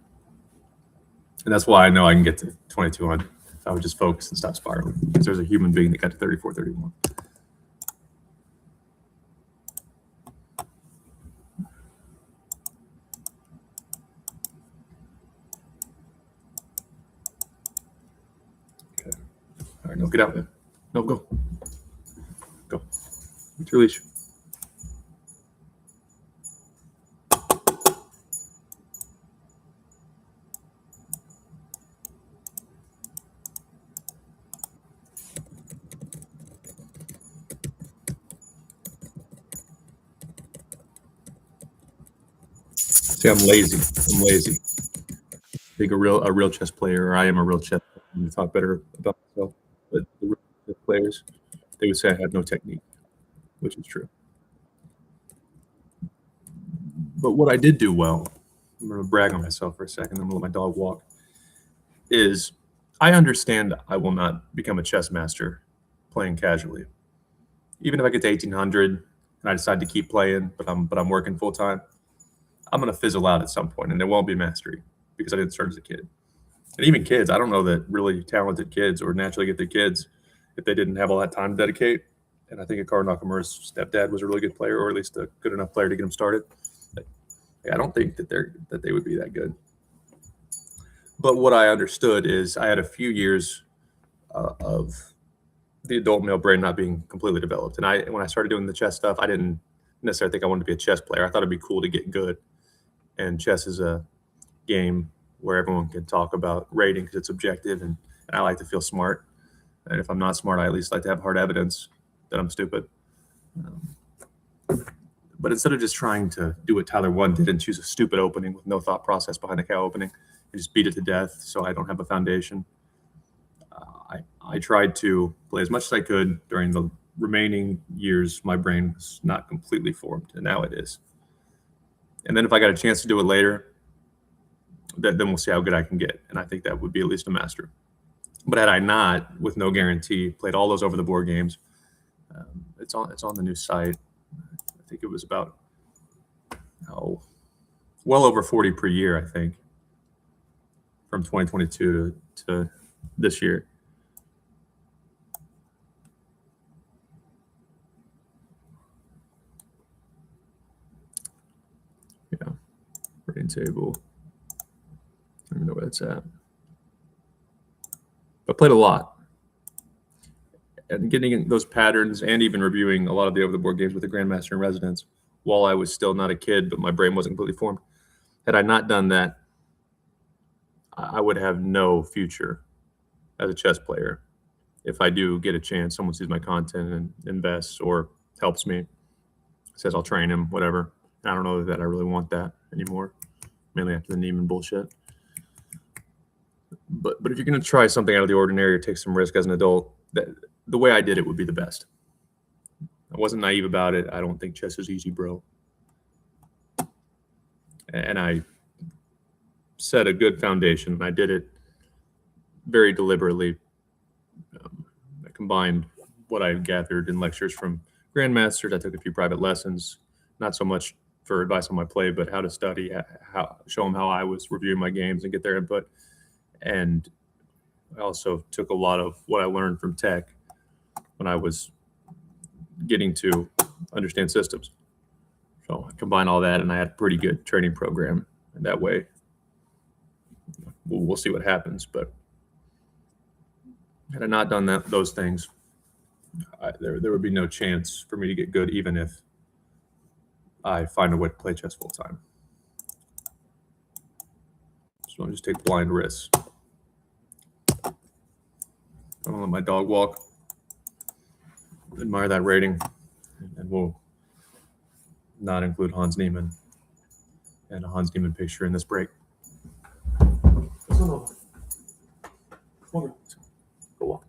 And that's why I know I can get to 2200 if I would just focus and stop spiraling. Because there's a human being that got to 34, 31. Okay. All right, no, get out there. No, go. Go. It's your leash. See, I'm lazy. I'm lazy. I think a real chess player, or I am a real chess player, and talk better about myself. But the real chess players, they would say I have no technique, which is true. But what I did do well, I'm going to brag on myself for a second, I'm going to let my dog walk, is I understand I will not become a chess master playing casually. Even if I get to 1800 and I decide to keep playing, but I'm working full time, I'm going to fizzle out at some point, and it won't be mastery because I didn't start as a kid. And even kids, I don't know that really talented kids or naturally gifted kids, if they didn't have all that time to dedicate. And I think Hikaru Nakamura's stepdad was a really good player, or at least a good enough player to get him started. I don't think that they would be that good. But what I understood is I had a few years of the adult male brain not being completely developed. And when I started doing the chess stuff, I didn't necessarily think I wanted to be a chess player. I thought it'd be cool to get good. And chess is a game where everyone can talk about rating because it's objective, and I like to feel smart. And if I'm not smart, I at least like to have hard evidence that I'm stupid. But instead of just trying to do what Tyler 1 did and choose a stupid opening with no thought process behind the cow opening, I just beat it to death so I don't have a foundation. I tried to play as much as I could during the remaining years my brain was not completely formed, and now it is. And then if I got a chance to do it later, then we'll see how good I can get. And I think that would be at least a master. But had I not, with no guarantee, played all those over the board games, it's on the new site. I think it was about well over 40 per year, I think, from 2022 to this year. Yeah, rating table. I don't even know where that's at. I played a lot. And getting those patterns and even reviewing a lot of the over-the-board games with the Grandmaster in residence while I was still not a kid, but my brain wasn't completely formed. Had I not done that, I would have no future as a chess player. If I do get a chance, someone sees my content and invests or helps me, says I'll train him, whatever. I don't know that I really want that anymore, mainly after the Neiman bullshit. But if you're going to try something out of the ordinary or take some risk as an adult, the way I did it would be the best. I wasn't naive about it. I don't think chess is easy, bro. And I set a good foundation. I did it very deliberately. I combined what I gathered in lectures from grandmasters. I took a few private lessons, not so much for advice on my play, but how to study, how show them how I was reviewing my games and get their input. And I also took a lot of what I learned from tech when I was getting to understand systems. So I combined all that, and I had a pretty good training program. And that way, we'll see what happens. But had I not done those things, there would be no chance for me to get good, even if I find a way to play chess full time. So I'll just take blind risks. I'm gonna let my dog walk. Admire that rating, and we'll not include Hans Niemann and a Hans Niemann picture in this break. Go walk.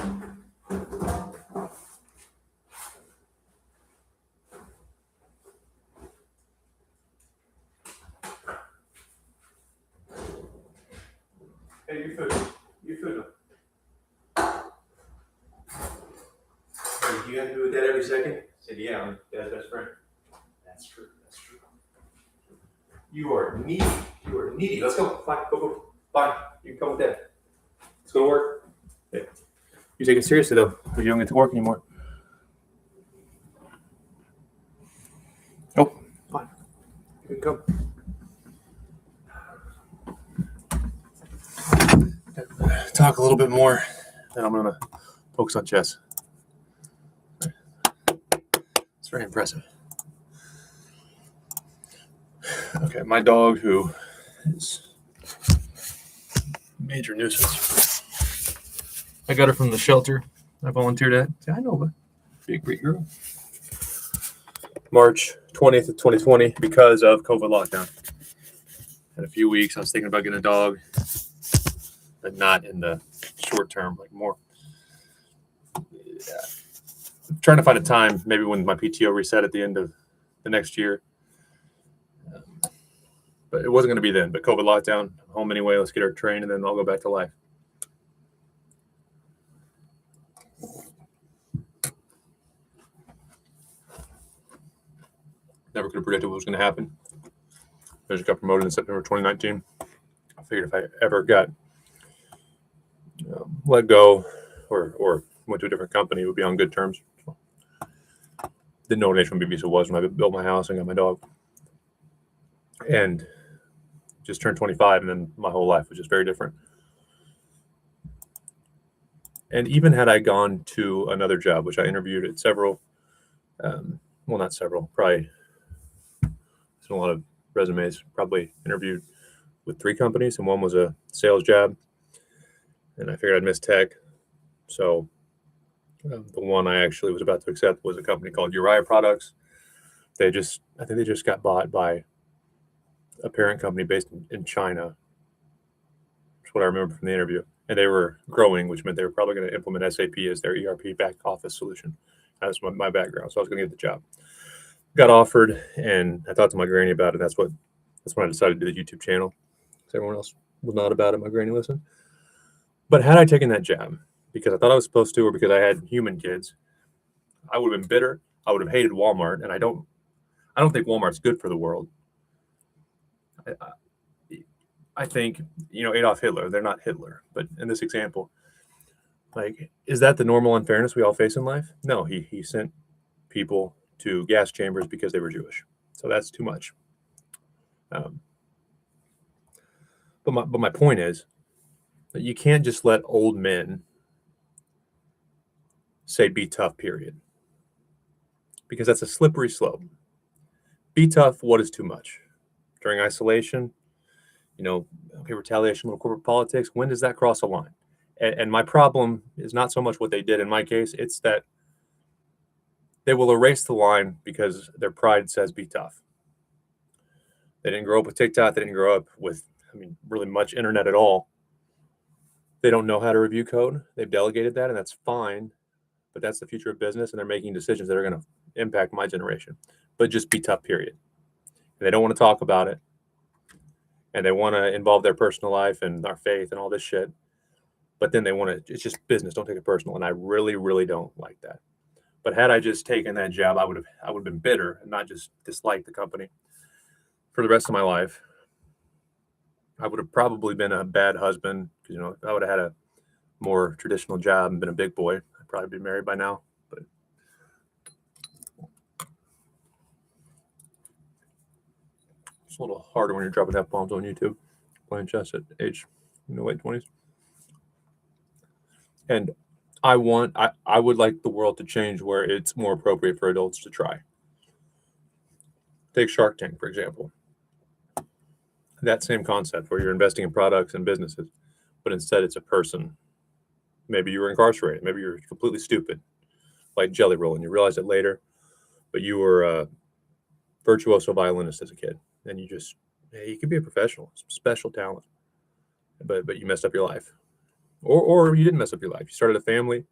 Hey, your food. Your food. You have to do that every second? I said, yeah, I'm Dad's best friend. That's true. That's true. You are needy. You are needy. Let's go. Fine. Go. Fine. You can come with Dad. Let's go to work. Hey. You take it seriously, though. You don't get to work anymore. Oh, fine. You can come. Talk a little bit more, then I'm going to focus on chess. It's very impressive. Okay, my dog, who is a major nuisance. I got her from the shelter I volunteered at. I know, but big, great girl. March 20th of 2020 because of COVID lockdown. In a few weeks, I was thinking about getting a dog, but not in the short term, like more. I'm trying to find a time, maybe when my PTO reset at the end of the next year. But it wasn't going to be then. But COVID lockdown, I'm home anyway. Let's get her trained, and then I'll go back to life. Never could have predicted what was going to happen. I just got promoted in September 2019. I figured if I ever got let go or went to a different company, it would be on good terms. So, didn't know what an H-1B visa was when I built my house and got my dog. And just turned 25, and then my whole life was just very different. And even had I gone to another job, which I interviewed at several, well, not several, probably a lot of resumes, probably interviewed with 3 companies, and one was a sales job. And I figured I'd miss tech. So the one I actually was about to accept was a company called Uriah Products. I think they just got bought by a parent company based in China. That's what I remember from the interview. And they were growing, which meant they were probably going to implement SAP as their ERP back office solution. That's my background. So I was going to get the job. Got offered, and I talked to my granny about it. That's when I decided to do the YouTube channel. Because everyone else was not about it. My granny listened. But had I taken that job because I thought I was supposed to, or because I had human kids, I would have been bitter. I would have hated Walmart, and I don't think Walmart's good for the world. I think, Adolf Hitler, they're not Hitler, but in this example, like, is that the normal unfairness we all face in life? No, he sent people to gas chambers because they were Jewish. So that's too much. But my point is that you can't just let old men say be tough, period. Because that's a slippery slope. Be tough, what is too much? During isolation, retaliation, little corporate politics, when does that cross a line? And my problem is not so much what they did in my case, it's that they will erase the line because their pride says be tough. They didn't grow up with TikTok. They didn't grow up with, really much internet at all. They don't know how to review code. They've delegated that, and that's fine. But that's the future of business, and they're making decisions that are going to impact my generation. But just be tough, period. And they don't want to talk about it. And they want to involve their personal life and our faith and all this shit. But then it's just business. Don't take it personal. And I really, really don't like that. But had I just taken that job, I would have been bitter and not just disliked the company for the rest of my life. I would have probably been a bad husband because, if I would have had a more traditional job and been a big boy, I'd probably be married by now. But it's a little harder when you're dropping F-bombs on YouTube, playing chess at age, late 20s. And I would like the world to change where it's more appropriate for adults to try. Take Shark Tank, for example. That same concept where you're investing in products and businesses, but instead it's a person. Maybe you were incarcerated. Maybe you're completely stupid, like Jelly Roll, and you realize it later, but you were a virtuoso violinist as a kid, and you could be a professional, some special talent, but you messed up your life. Or you didn't mess up your life. You started a family,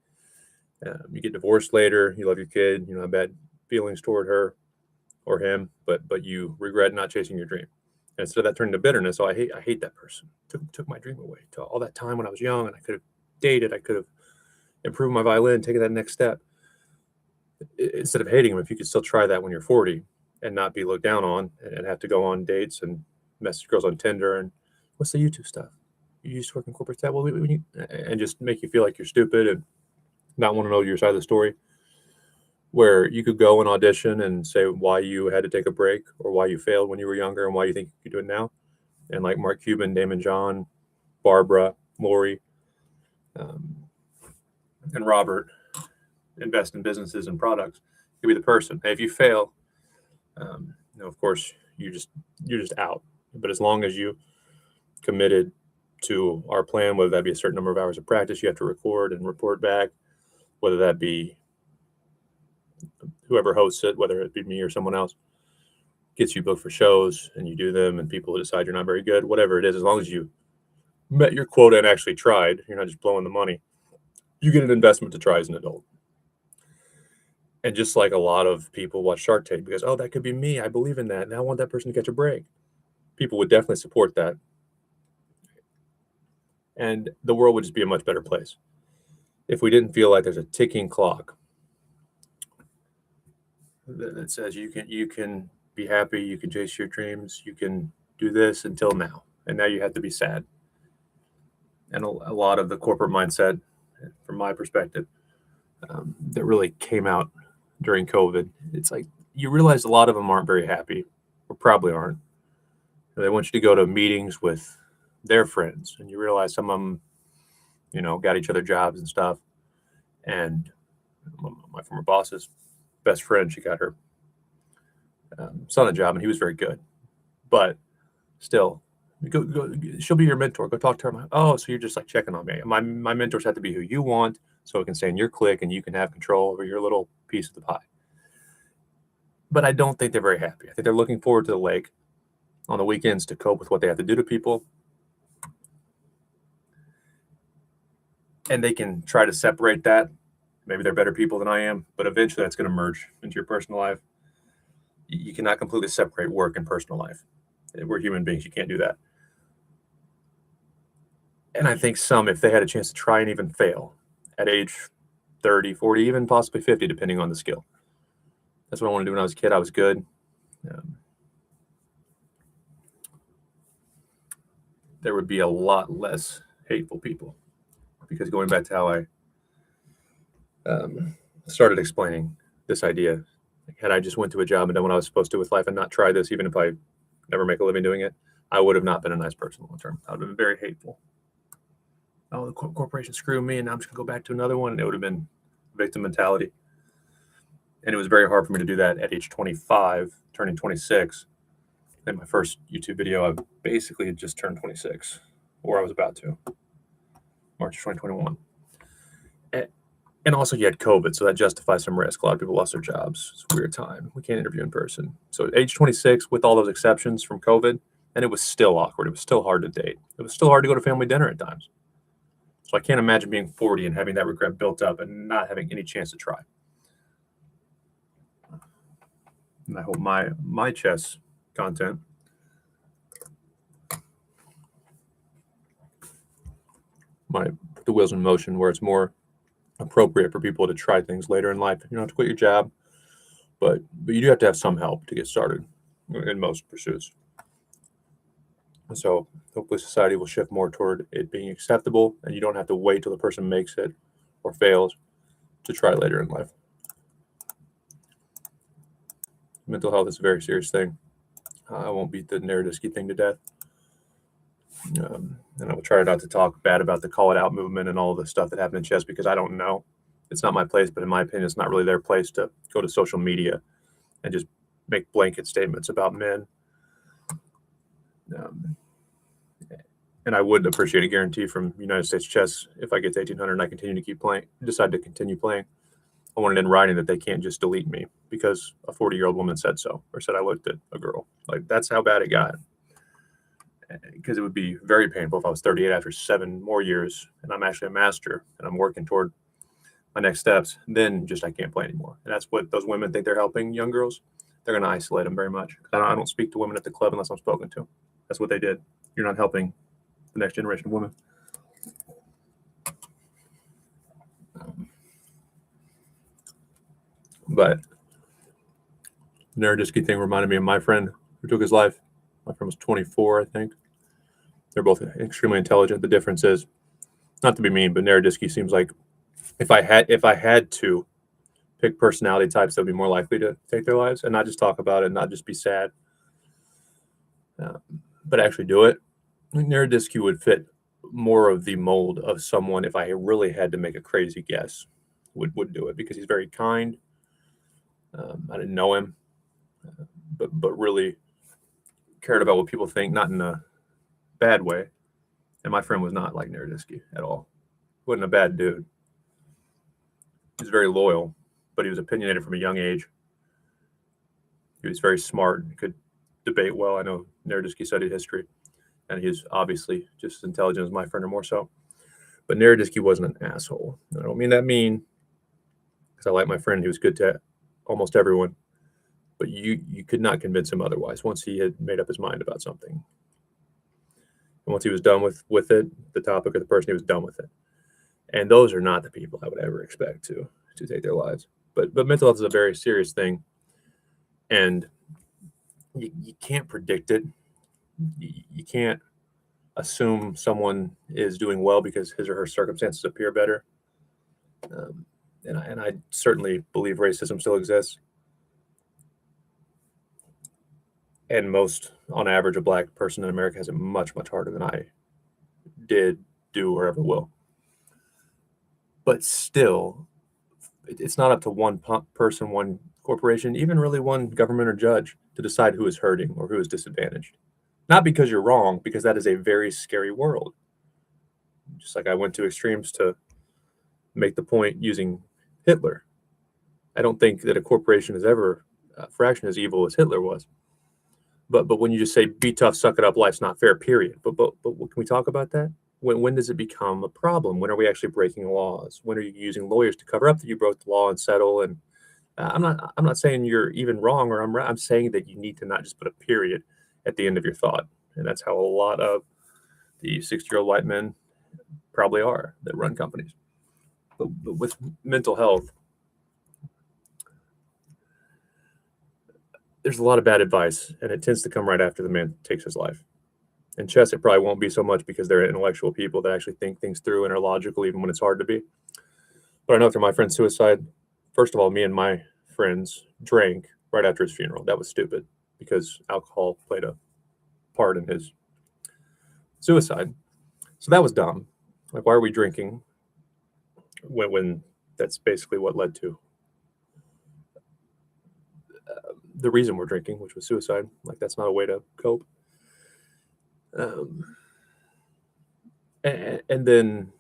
You get divorced later. You love your kid. You know, have bad feelings toward her or him, but you regret not chasing your dream. And instead of that turning to bitterness, oh, I hate that person. Took my dream away. To all that time when I was young and I could have dated, I could have improved my violin, taken that next step. Instead of hating him, if you could still try that when you're 40 and not be looked down on and have to go on dates and message girls on Tinder and what's the YouTube stuff? You used to work in corporate staff, well, and just make you feel like you're stupid and not want to know your side of the story. Where you could go and audition and say why you had to take a break or why you failed when you were younger and why you think you could do it now. And like Mark Cuban, Damon John, Barbara, Lori, and Robert invest in businesses and products. You be the person. Hey, if you fail, of course you're just out. But as long as you committed to our plan, whether that be a certain number of hours of practice, you have to record and report back, whether that be whoever hosts it, whether it be me or someone else, gets you booked for shows and you do them and people decide you're not very good, whatever it is, as long as you met your quota and actually tried, you're not just blowing the money, you get an investment to try as an adult. And just like a lot of people watch Shark Tank because, oh, that could be me. I believe in that. And I want that person to catch a break. People would definitely support that. And the world would just be a much better place if we didn't feel like there's a ticking clock that says you can be happy, you can chase your dreams, you can do this until now, and now you have to be sad. And a lot of the corporate mindset, from my perspective, that really came out during COVID, it's like you realize a lot of them aren't very happy, or probably aren't. They want you to go to meetings with their friends, and you realize some of them, got each other jobs and stuff. And my former boss's best friend, she got her son a job, and he was very good. But still, go. She'll be your mentor. Go talk to her. Oh, so you're just like checking on me. My mentors have to be who you want, so it can stay in your clique, and you can have control over your little piece of the pie. But I don't think they're very happy. I think they're looking forward to the lake on the weekends to cope with what they have to do to people. And they can try to separate that. Maybe they're better people than I am, but eventually that's going to merge into your personal life. You cannot completely separate work and personal life. We're human beings. You can't do that. And I think some, if they had a chance to try and even fail at age 30, 40, even possibly 50, depending on the skill. That's what I wanted to do when I was a kid. I was good. There would be a lot less hateful people. Because going back to how I started explaining this idea, had I just went to a job and done what I was supposed to with life and not tried this, even if I never make a living doing it, I would have not been a nice person long term. I would have been very hateful. Oh, the corporation screwed me, and now I'm just going to go back to another one. And it would have been victim mentality. And it was very hard for me to do that at age 25, turning 26. In my first YouTube video, I basically had just turned 26, or I was about to. March 2021. And also you had COVID, so that justifies some risk. A lot of people lost their jobs. It's a weird time. We can't interview in person. So at age 26, with all those exceptions from COVID, and it was still awkward. It was still hard to date. It was still hard to go to family dinner at times. So I can't imagine being 40 and having that regret built up and not having any chance to try. And I hope my chess content might put the wheels in motion where it's more appropriate for people to try things later in life. You don't have to quit your job, but you do have to have some help to get started in most pursuits. So hopefully society will shift more toward it being acceptable, and you don't have to wait till the person makes it or fails to try later in life. Mental health is a very serious thing. I won't beat the Narodowski thing to death. And I will try not to talk bad about the call it out movement and all the stuff that happened in chess because I don't know. It's not my place, but in my opinion, it's not really their place to go to social media and just make blanket statements about men. And I would appreciate a guarantee from United States Chess if I get to 1800 and I continue to keep playing, decide to continue playing. I want it in writing that they can't just delete me because a 40-year-old woman said so or said I looked at a girl. Like, that's how bad it got. Because it would be very painful if I was 38 after 7 more years and I'm actually a master and I'm working toward my next steps, then just I can't play anymore. And that's what those women think they're helping young girls. They're going to isolate them very much. I don't speak to women at the club unless I'm spoken to. That's what they did. You're not helping the next generation of women. But the Naroditsky thing reminded me of my friend who took his life. My friend was 24, I think. They're both extremely intelligent. The difference is, not to be mean, but Naroditsky seems like if I had to pick personality types that would be more likely to take their lives and not just talk about it, not just be sad, but actually do it, Naroditsky would fit more of the mold of someone, if I really had to make a crazy guess, would do it, because he's very kind. I didn't know him, but really cared about what people think, not in a bad way. And my friend was not like Naroditsky at all. Wasn't a bad dude. He was very loyal, but he was opinionated from a young age. He was very smart, could debate well. I know Naroditsky studied history, and he's obviously just as intelligent as my friend, or more so. But Naroditsky wasn't an asshole. I don't mean that mean, because I like my friend. He was good to almost everyone. But you could not convince him otherwise once he had made up his mind about something. And once he was done with it, the topic or the person, he was done with it. And those are not the people I would ever expect to take their lives. But mental health is a very serious thing. And you can't predict it. You can't assume someone is doing well because his or her circumstances appear better. And I certainly believe racism still exists. And most, on average, a black person in America has it much, much harder than I did, do, or ever will. But still, it's not up to one person, one corporation, even really one government or judge to decide who is hurting or who is disadvantaged. Not because you're wrong, because that is a very scary world. Just like I went to extremes to make the point using Hitler. I don't think that a corporation is ever a fraction as evil as Hitler was. But when you just say, be tough, suck it up, life's not fair, period. But can we talk about that? When does it become a problem? When are we actually breaking laws? When are you using lawyers to cover up that you broke the law and settle? And I'm not saying you're even wrong or I'm right. I'm saying that you need to not just put a period at the end of your thought. And that's how a lot of the 60-year-old white men probably are that run companies. But with mental health, there's a lot of bad advice, and it tends to come right after the man takes his life. In chess, it probably won't be so much because they're intellectual people that actually think things through and are logical, even when it's hard to be. But I know after my friend's suicide, first of all, me and my friends drank right after his funeral. That was stupid because alcohol played a part in his suicide. So that was dumb. Like, why are we drinking when that's basically what led to the reason we're drinking, which was suicide? Like, that's not a way to cope. And then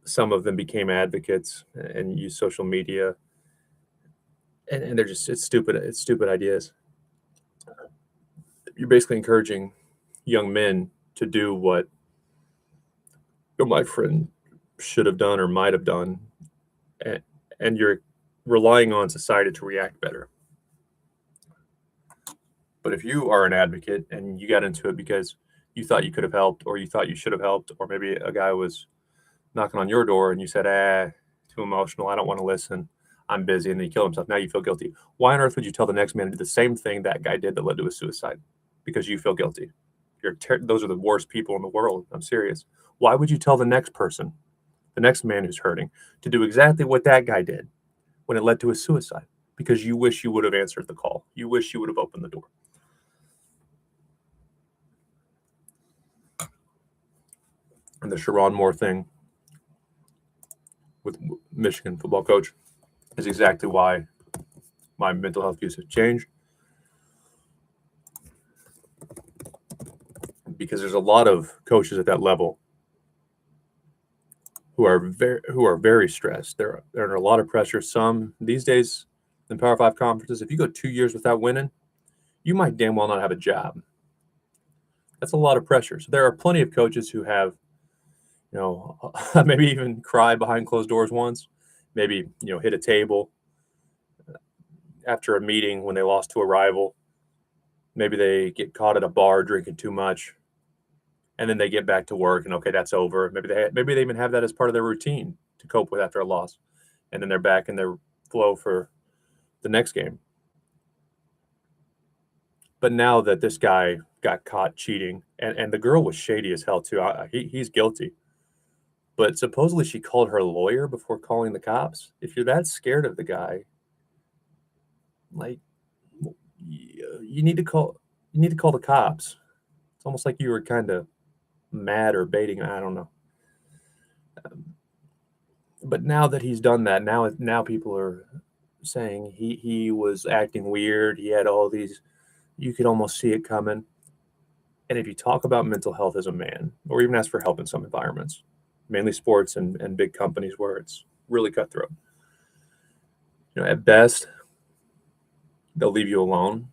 some of them became advocates and used social media, and they're just, it's stupid ideas. You're basically encouraging young men to do what my friend should have done or might have done, and you're relying on society to react better. But if you are an advocate and you got into it because you thought you could have helped, or you thought you should have helped, or maybe a guy was knocking on your door and you said, too emotional, I don't want to listen, I'm busy, and then he killed himself, now you feel guilty. Why on earth would you tell the next man to do the same thing that guy did that led to his suicide? Because you feel guilty. Those are the worst people in the world. I'm serious. Why would you tell the next person, the next man who's hurting, to do exactly what that guy did when it led to his suicide? Because you wish you would have answered the call. You wish you would have opened the door. And the Sherrone Moore thing with Michigan football coach is exactly why my mental health views have changed. Because there's a lot of coaches at that level who are very stressed. They're under a lot of pressure. Some these days in Power 5 conferences, if you go 2 years without winning, you might damn well not have a job. That's a lot of pressure. So there are plenty of coaches who have, maybe even cried behind closed doors once maybe hit a table after a meeting when they lost to a rival. Maybe they get caught at a bar drinking too much, and then they get back to work, and okay, that's over. Maybe they even have that as part of their routine to cope with after a loss, and then they're back in their flow for the next game. But now that this guy got caught cheating, and the girl was shady as hell too. He's guilty. But supposedly she called her lawyer before calling the cops. If you're that scared of the guy, like you need to call the cops. It's almost like you were kind of mad or baiting. I don't know. But now that he's done that, now people are saying he was acting weird. He had all these. You could almost see it coming. And if you talk about mental health as a man, or even ask for help in some environments, mainly sports and big companies where it's really cutthroat, at best, they'll leave you alone.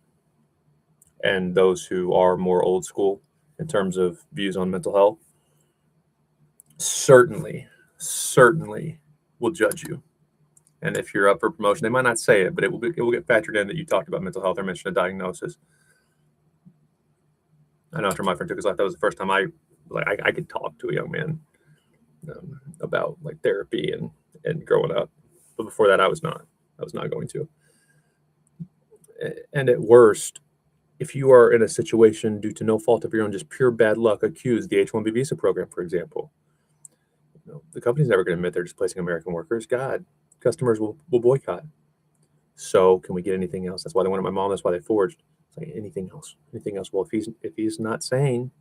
And those who are more old school in terms of views on mental health certainly will judge you. And if you're up for promotion, they might not say it, but it will get factored in that you talked about mental health or mentioned a diagnosis. I know after my friend took his life, that was the first time I could talk to a young man about like therapy and growing up. But before that, I was not going to. And at worst, if you are in a situation due to no fault of your own, just pure bad luck, accused the H-1B visa program, for example, the company's never going to admit they're displacing American workers. God, customers will boycott. So can we get anything else? That's why they wanted my mom. That's why they forged. It's like anything else. Well, if he's not saying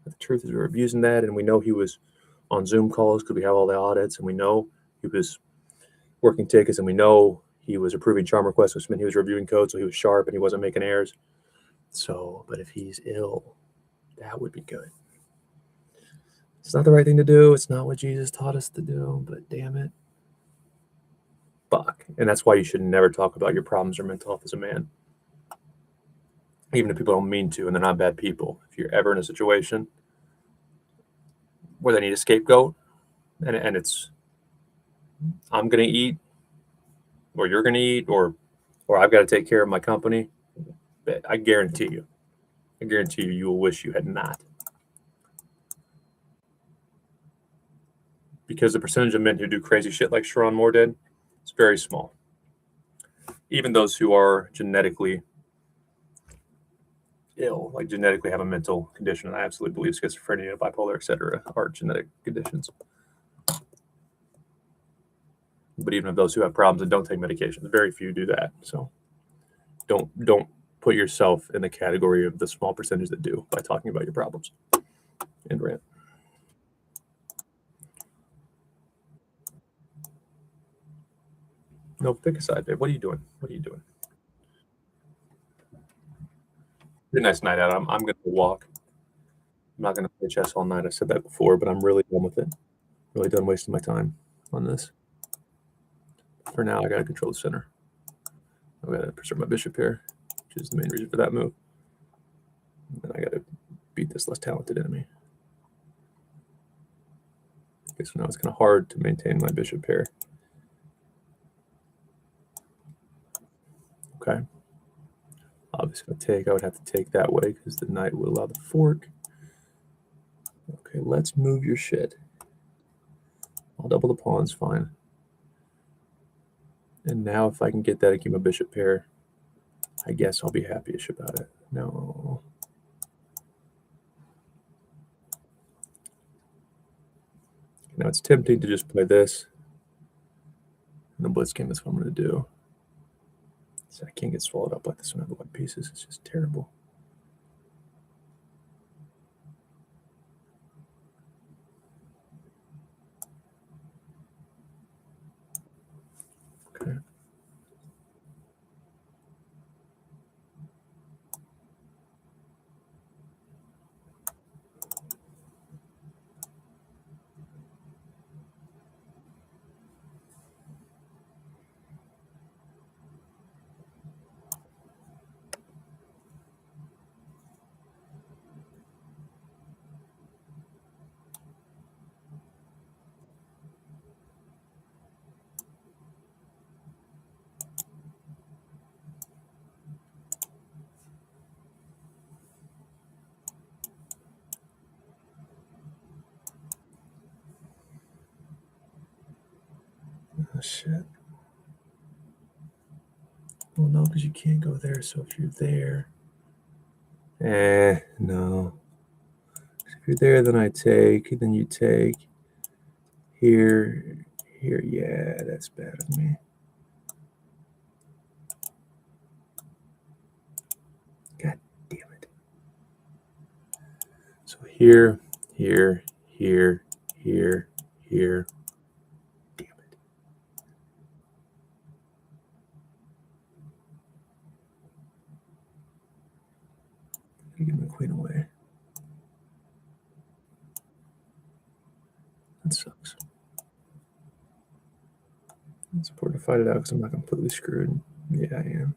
that the truth is we're abusing that, and we know he was on Zoom calls because we have all the audits, and we know he was working tickets, and we know he was approving charm requests, which meant he was reviewing code, so he was sharp and he wasn't making errors. So, but if he's ill, that would be good. It's not the right thing to do. It's not what Jesus taught us to do, but damn it. Fuck. And that's why you should never talk about your problems or mental health as a man. Even if people don't mean to, and they're not bad people. If you're ever in a situation where they need a scapegoat, and it's, I'm going to eat, or you're going to eat, or I've got to take care of my company, I guarantee you, you will wish you had not. Because the percentage of men who do crazy shit like Sharon Moore did, it's very small. Even those who are genetically ill, like genetically have a mental condition, and I absolutely believe schizophrenia, bipolar, etc., are genetic conditions. But even of those who have problems and don't take medications, very few do that. So don't put yourself in the category of the small percentage that do by talking about your problems. And rant. No, pick a side, babe. What are you doing? Good nice night out. I'm going to walk. I'm not going to play chess all night. I said that before, but I'm really done with it. Really done wasting my time on this. For now, I got to control the center. I got to preserve my bishop here, which is the main reason for that move. And then I got to beat this less talented enemy. Okay, so now it's kind of hard to maintain my bishop pair. Okay. Obviously, if I would have to take that way because the knight would allow the fork. Okay, let's move your shit. I'll double the pawns, fine. And now if I can get that and keep my bishop pair, I guess I'll be happy-ish about it. No. Now it's tempting to just play this. And the blitz game is what I'm going to do. So I can't get swallowed up like this one of the white pieces. It's just terrible. Okay. Oh, shit. Well, no, because you can't go there. So if you're there, no. If you're there, then I take. Then you take here. Yeah, that's bad of me. God damn it. So here. Damn it. I give my queen away. That sucks. It's important to fight it out because I'm not completely screwed. Yeah, I am.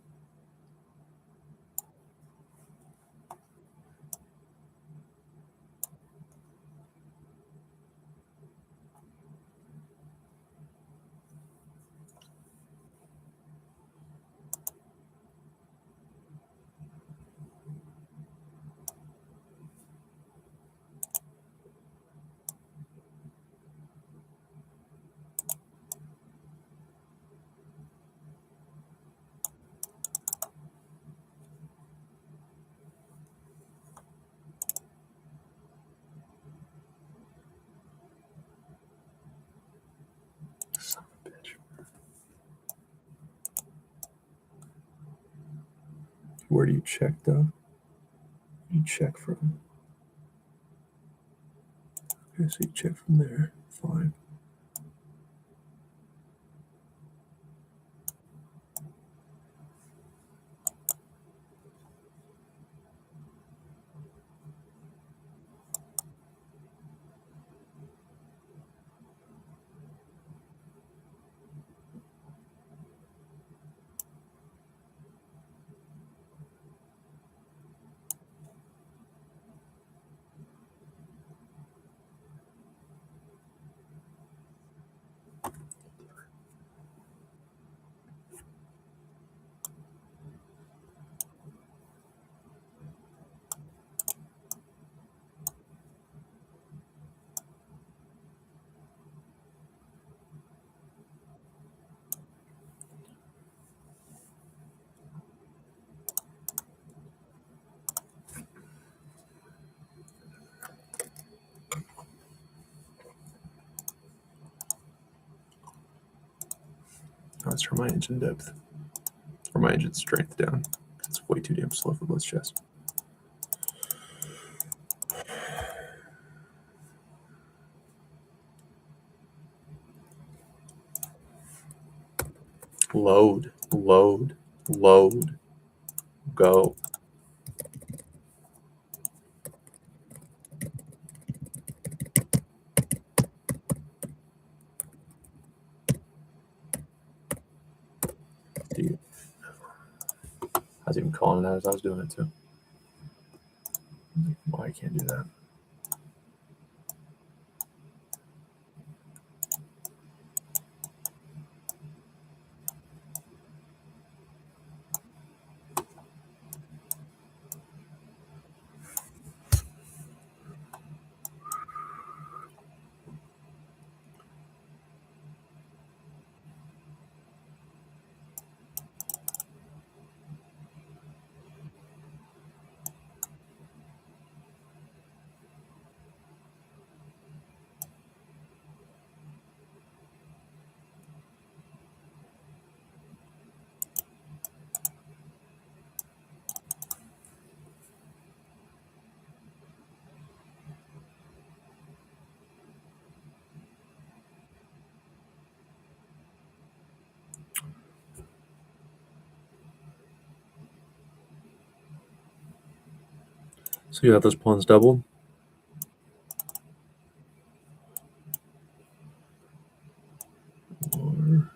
Son of a bitch. Where do you check, though? You check from. Okay, so you check from there. Fine. Oh, let's turn my engine depth. Or my engine strength down. It's way too damn slow for blitz chess. Load. Go. Dude. I was even calling it out as I was doing it too. Why I can't do that? So you have those pawns doubled? Or...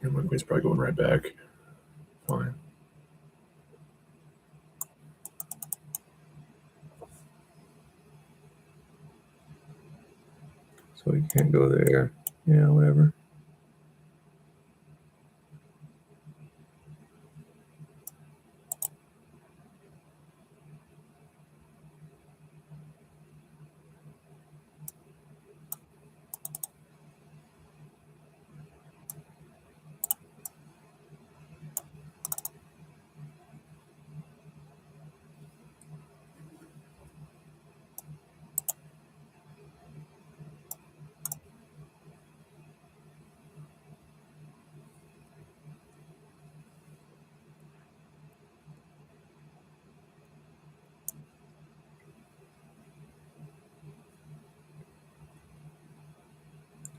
And my queen's probably going right back. Fine. So you can't go there. Yeah, whatever.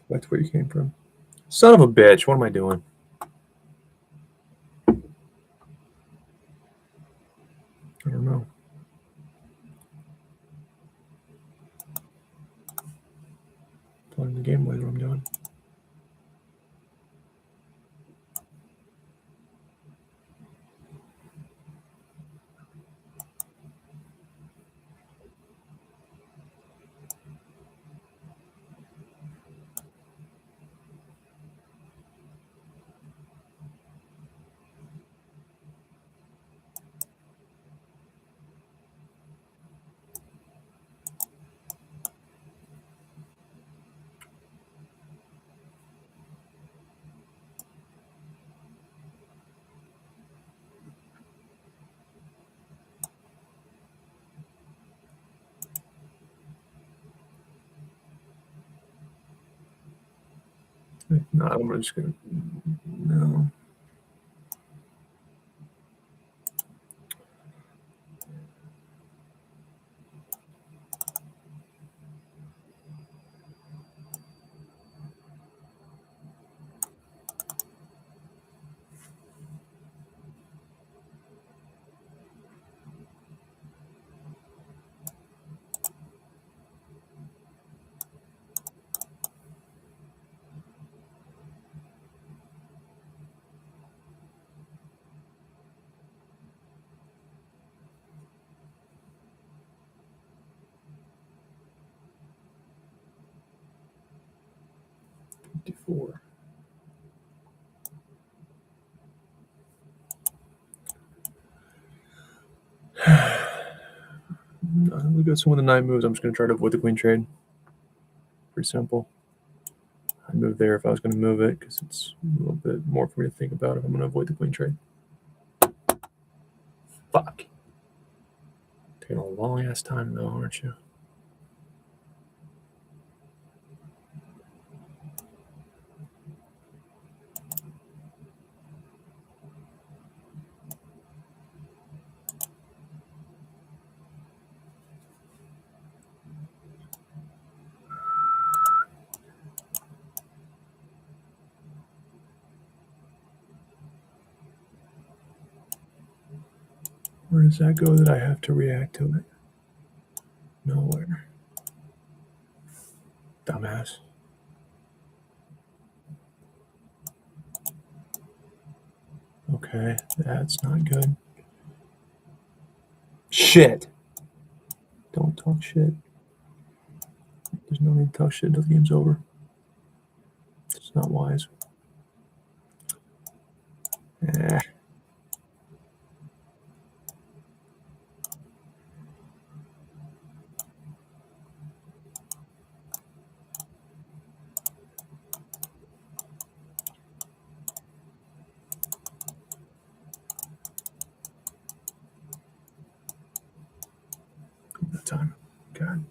Back to where you came from. Son of a bitch. What am I doing? I don't know. Playing the game is what I'm doing. No, I'm just gonna. No. $54. Look at some of the 9 moves. I'm just going to try to avoid the queen trade. Pretty simple. I'd move there if I was going to move it because it's a little bit more for me to think about if I'm going to avoid the queen trade. Fuck. Taking a long ass time though, aren't you? Where does that go that I have to react to it? Nowhere. Dumbass. Okay, that's not good. Shit. Don't talk shit. There's no need to talk shit until the game's over. It's not wise. Eh. That time. God.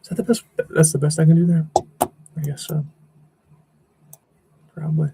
Is that the best? That's the best I can do there? I guess so. Probably.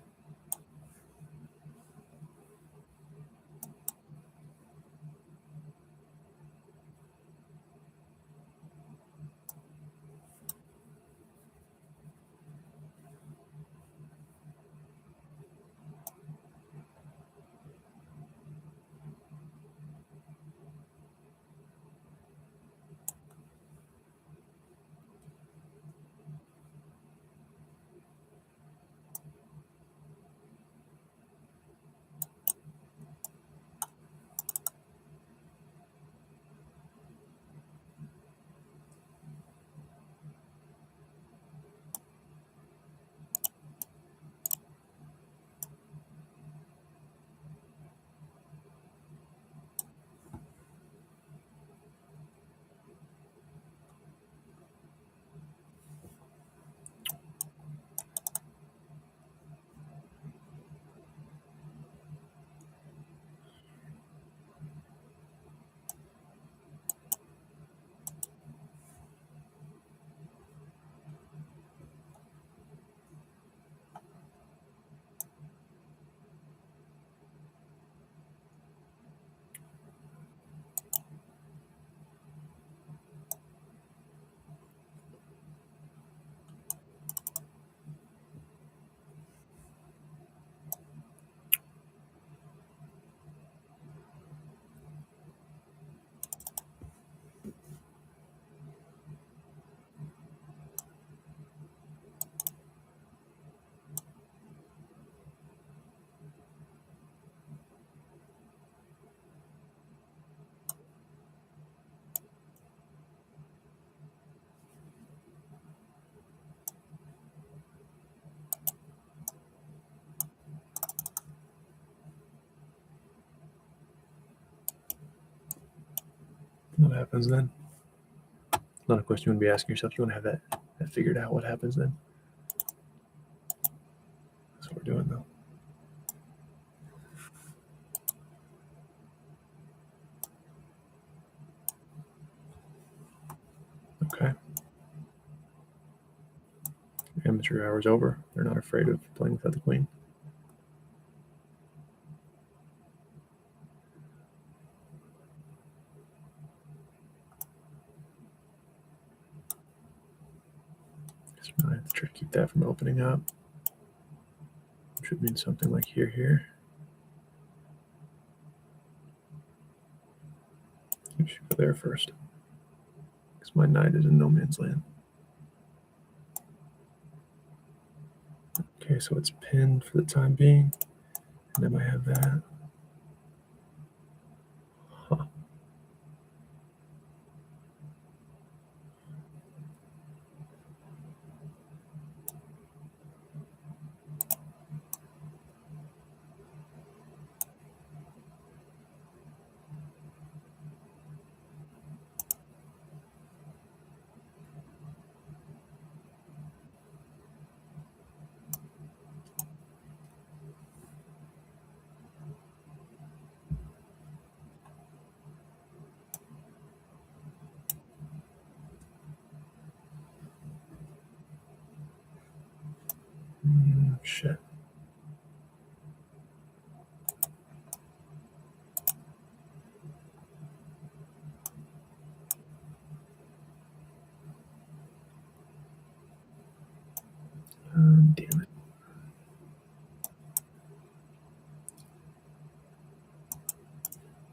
What happens then? Not a question you want to be asking yourself. You want to have that figured out. What happens then? That's what we're doing though. Okay. Amateur hour's over. They're not afraid of playing without the queen. Guess we might have to try to keep that from opening up. Should mean something like here. We should go there first. Because my knight is in no man's land. Okay, so it's pinned for the time being. And then I have that. Huh. Shit. Damn it.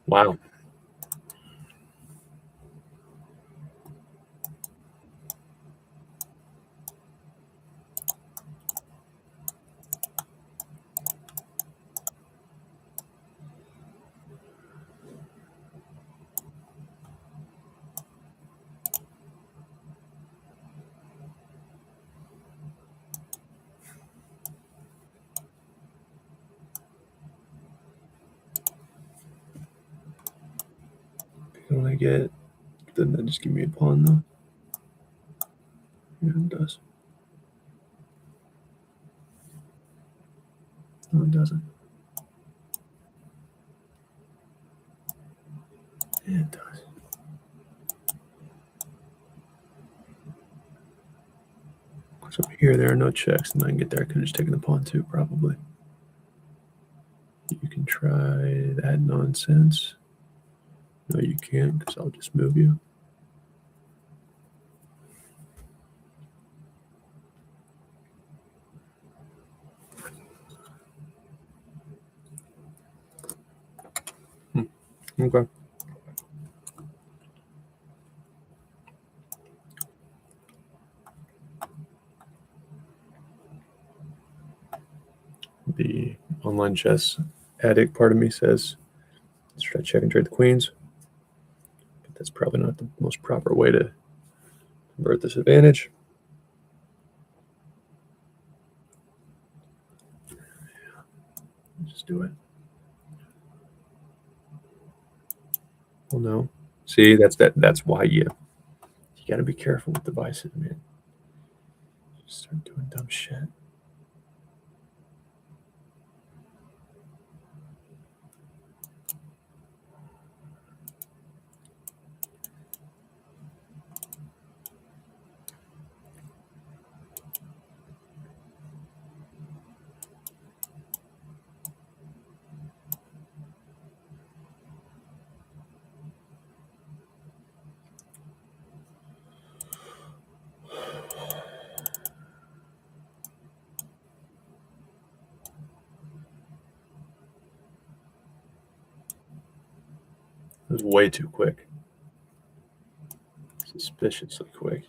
Wow. When I get, doesn't that just give me a pawn though? Yeah, it does. No, it doesn't. Yeah, it does. So here there are no checks, and I can get there. I could have just taken the pawn too, probably. You can try that nonsense. No, you can't, because I'll just move you. Okay. The online chess addict part of me says, should I check and trade the queens? But that's probably not the most proper way to convert this advantage. Just do it. Well, no. See, that's why you got to be careful with devices, man. Just start doing dumb shit. It was way too quick. Suspiciously quick.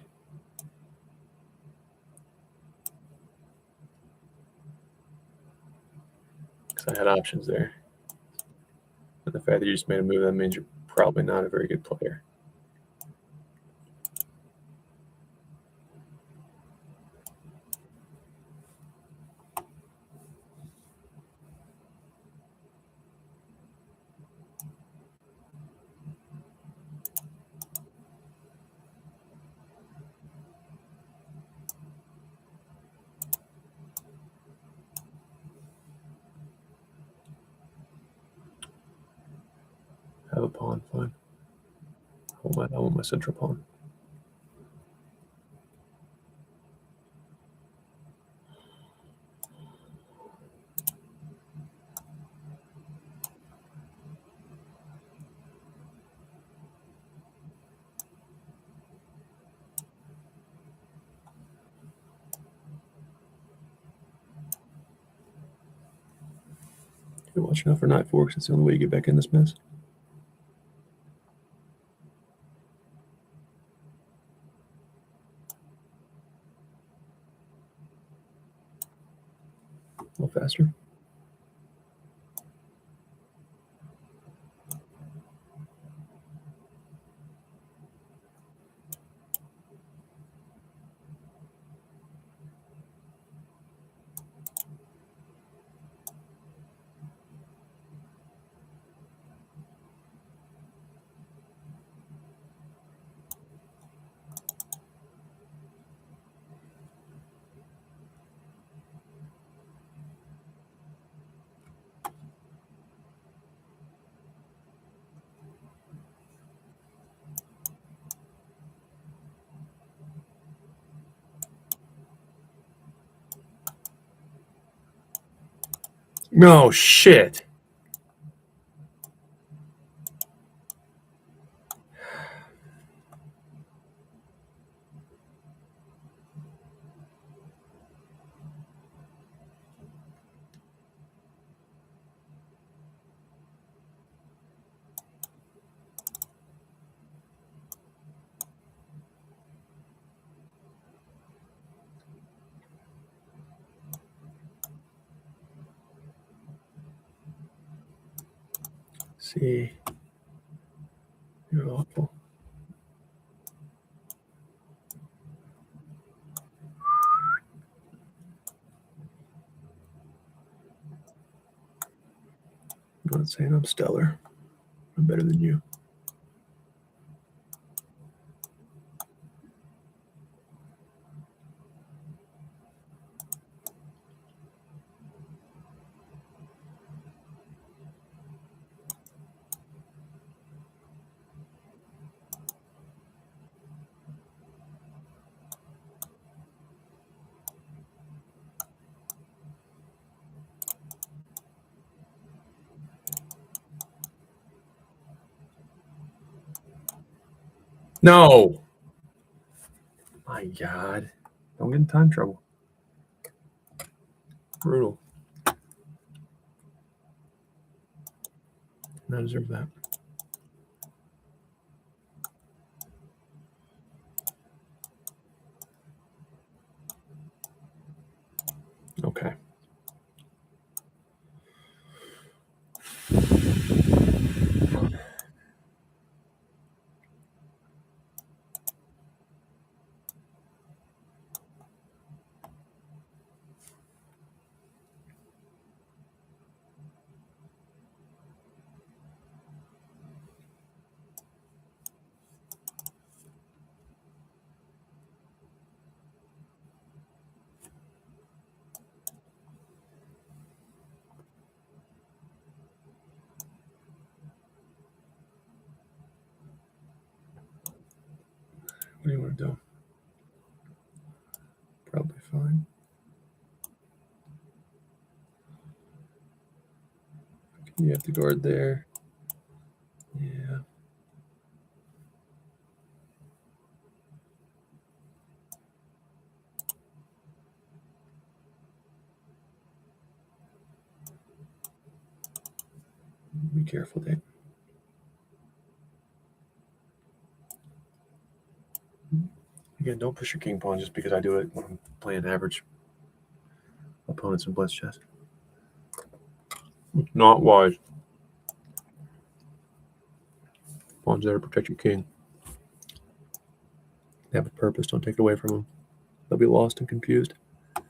Because I had options there. And the fact that you just made a move, that means you're probably not a very good player. Have a pawn, fine. I want my central pawn. You're watching out for knight forks. It's the only way you get back in this mess. A little faster. No shit. See, you're awful. I'm not saying I'm stellar. I'm better than you. No. My God. Don't get in time trouble. Brutal. I deserve that. Okay. What do you want to do? Probably fine. You have to guard there. Yeah. Be careful, Dave. Again, don't push your king pawn just because I do it when I'm playing average opponents in blitz chess. Not wise. Pawn's there to protect your king. They have a purpose. Don't take it away from them. They'll be lost and confused. I'm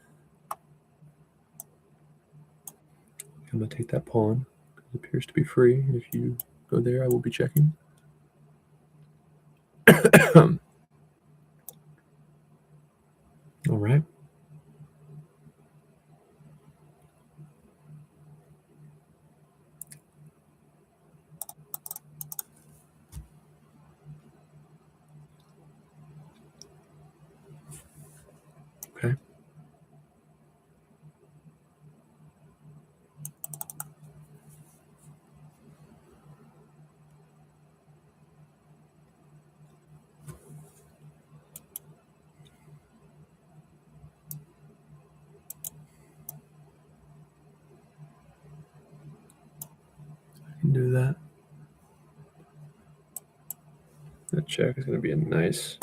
going to take that pawn. It appears to be free. And if you go there, I will be checking. All right. Okay. I can do that. That check is going to be a nice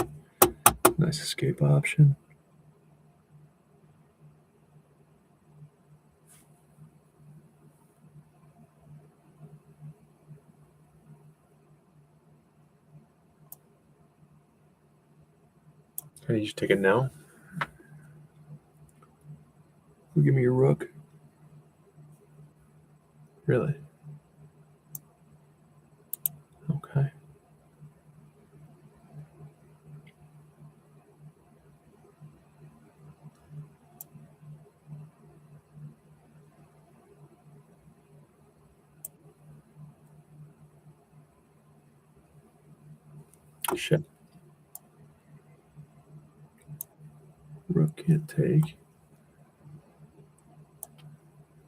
escape option. Can you just take it now? Give me your rook. Really? Okay. Shit. Rook can't take.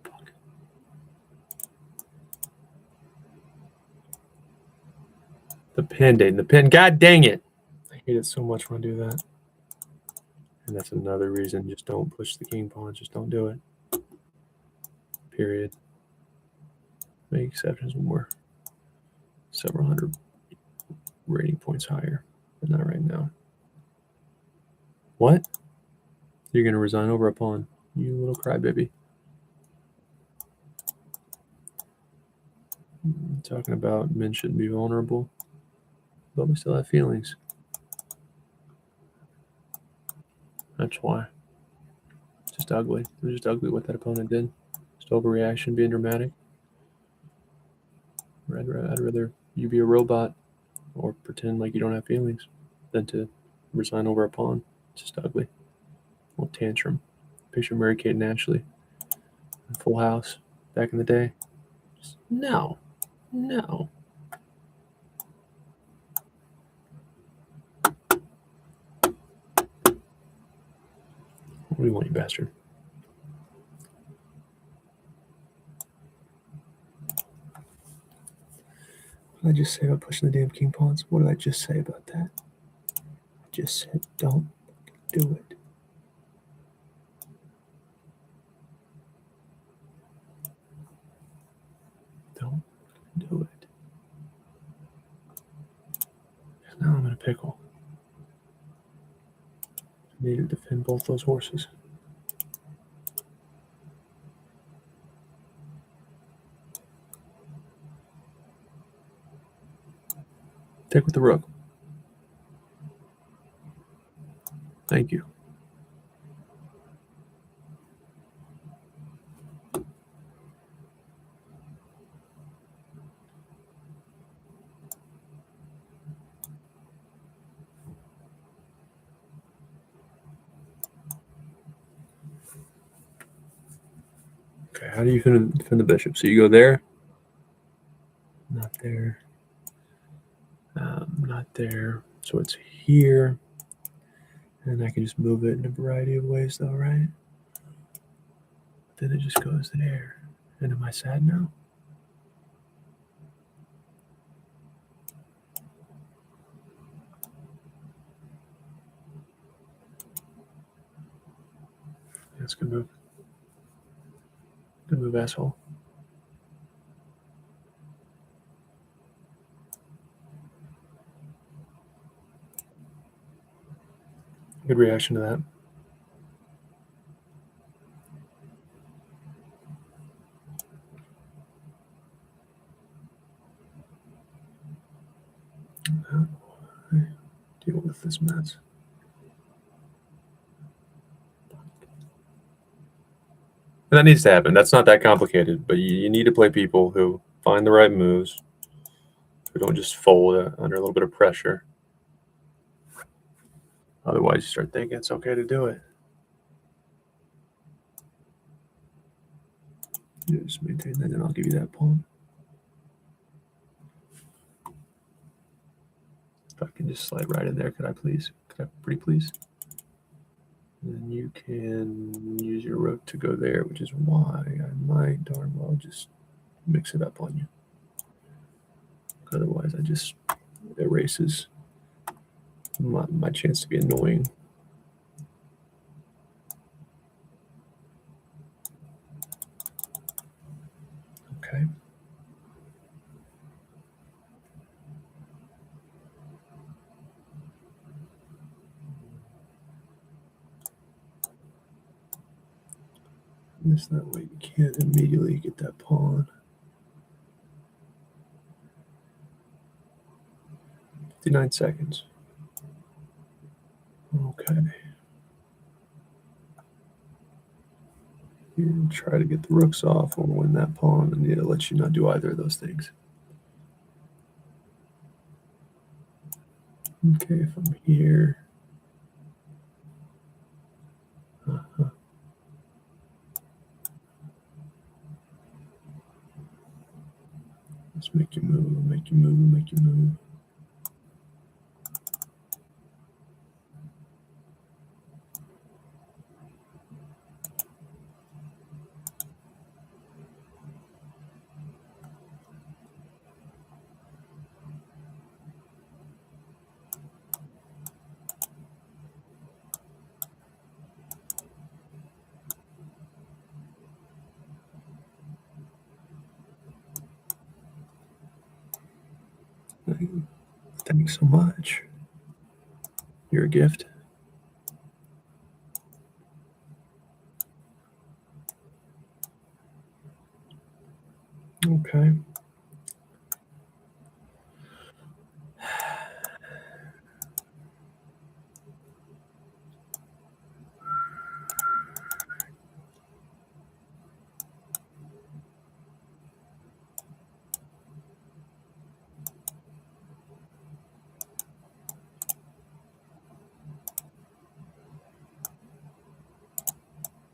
Fuck. The pin, Dayton. The pin. God dang it. I hate it so much when I do that. And that's another reason. Just don't push the king pawn. Just don't do it. Period. Make exceptions when we're several hundred rating points higher, but not right now. What? You're going to resign over a pawn, you little crybaby. I'm talking about men shouldn't be vulnerable, but we still have feelings. That's why. It's just ugly. It was just ugly what that opponent did. Just overreaction, being dramatic. I'd rather you be a robot or pretend like you don't have feelings than to resign over a pawn. It's just ugly. A little tantrum. Picture Mary-Kate and Ashley in Full House back in the day. Just, no. What do you want, you bastard? What did I just say about pushing the damn king pawns? What did I just say about that? just said don't do it. Don't do it. Now I'm in a pickle. I need to defend both those horses. Take with the rook. Thank you. Okay, how do you defend the bishop? So you go there. Not there. Not there. So it's here. And I can just move it in a variety of ways, though, right? Then it just goes there. And am I sad now? That's a good move. Good move, asshole. Good reaction to that. How do I deal with this mess? And that needs to happen. That's not that complicated, but you need to play people who find the right moves, who don't just fold under a little bit of pressure. Otherwise, you start thinking it's okay to do it. You just maintain that, and I'll give you that pawn. If I can just slide right in there, could I please? Could I pretty please? And then you can use your rook to go there, which is why I might darn well just mix it up on you. Otherwise, I just erases my chance to be annoying. Okay. This that way you can't immediately get that pawn. 59 seconds. Okay. You try to get the rooks off or win that pawn, and it lets you not do either of those things. Okay, if I'm here. Let's make you move, make you move, make you move. Thanks so much. You're a gift. Okay.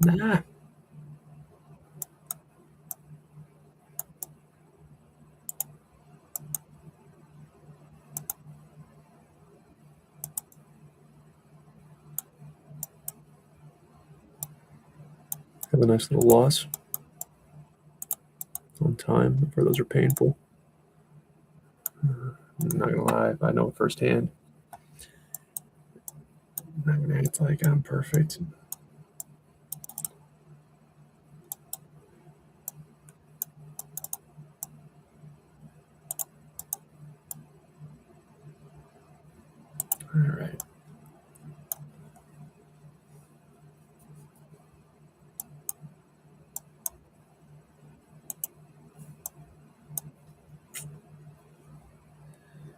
Nah. Have a nice little loss on time. For those are painful. I'm not gonna lie, I know it firsthand. not gonna act like I'm perfect. All right.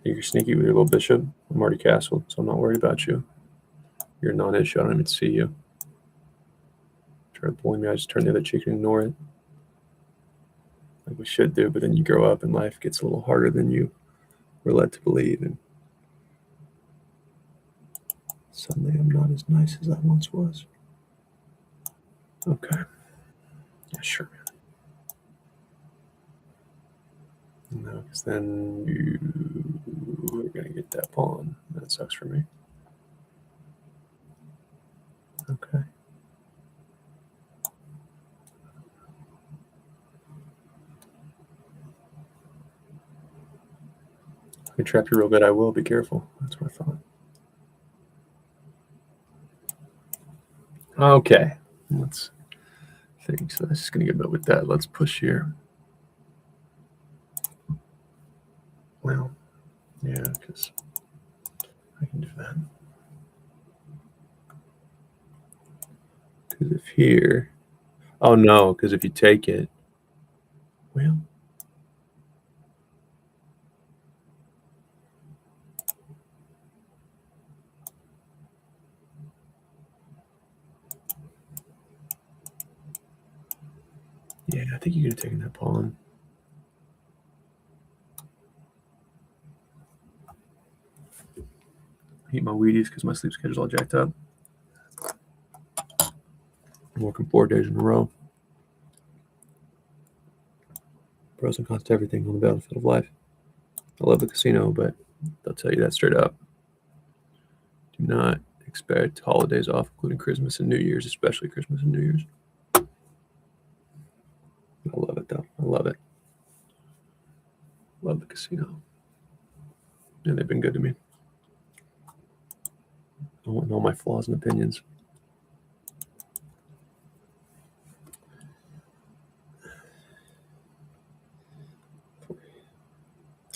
You're sneaky with your little bishop. I'm already castled, so I'm not worried about you. You're a non-issue. I don't even see you. Try to bully me. I just turn the other cheek and ignore it. Like we should do, but then you grow up and life gets a little harder than you were led to believe. And suddenly I'm not as nice as I once was. Okay. Yeah, sure. No, because then you are going to get that pawn. That sucks for me. Okay. If I trap you real good, I will. Be careful. That's what I thought. Okay. Let's think. So that's just going to get with that. Let's push here. Well, yeah, because I can do that. Because if here, oh no, because if you take it, well, yeah, I think you could have taken that pawn. I eat my Wheaties because my sleep schedule's all jacked up. I'm working 4 days in a row. Pros and cons to everything on the battlefield of life. I love the casino, but they'll tell you that straight up. Do not expect holidays off, including Christmas and New Year's, especially Christmas and New Year's. I love it, though. I love it. Love the casino. And they've been good to me. I want all my flaws and opinions.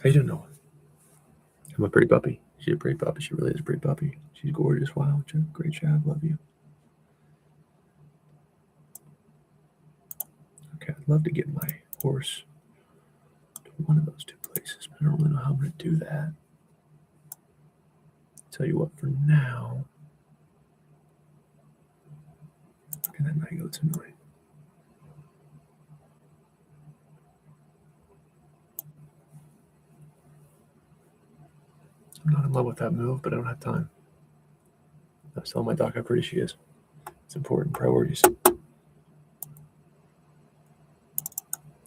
How you doing, Noah? I'm a pretty puppy. She's a pretty puppy. She really is a pretty puppy. She's gorgeous. Wow. Great job. Love you. Okay, I'd love to get my horse to one of those two places, but I don't really know how I'm going to do that. Tell you what, for now, okay, that knight goes annoying. I'm not in love with that move, but I don't have time. I was telling my doc how pretty she is. It's important. Priorities.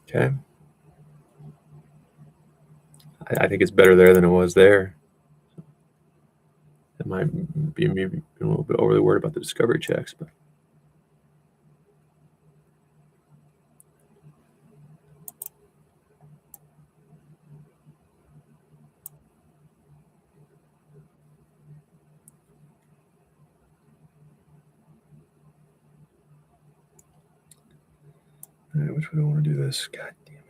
Okay. I think it's better there than it was there. It might be me being a little bit overly worried about the discovery checks, but all right, which way do I want to do this? God damn it.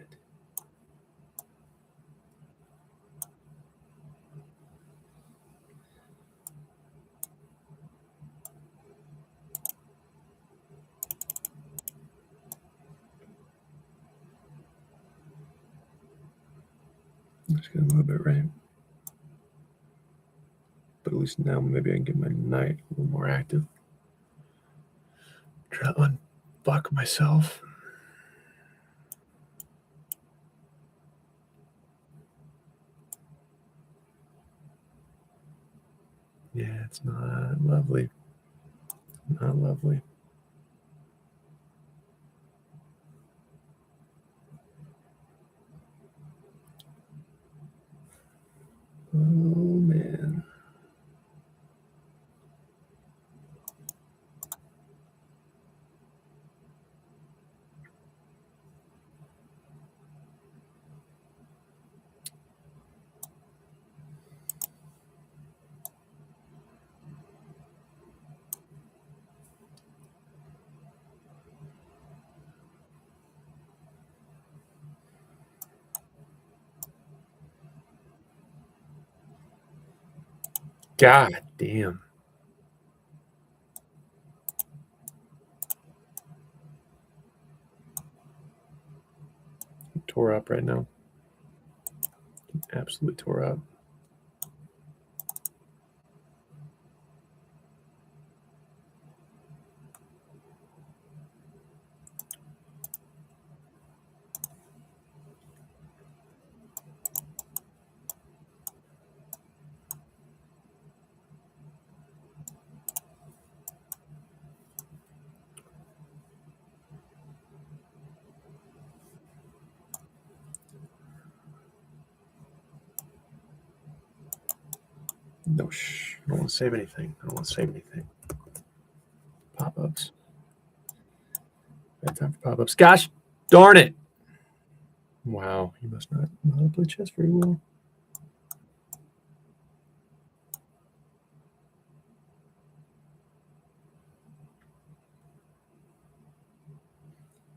I'm just going to move it, right? But at least now maybe I can get my knight a little more active. Try to unfuck myself. Yeah, it's not lovely. Not lovely. Oh, man. God damn. Tore up right now. Absolutely tore up. No, shh. I don't want to save anything. I don't want to save anything. Pop-ups. Bad time for pop-ups. Gosh darn it. Wow, you must not know how to play chess very well.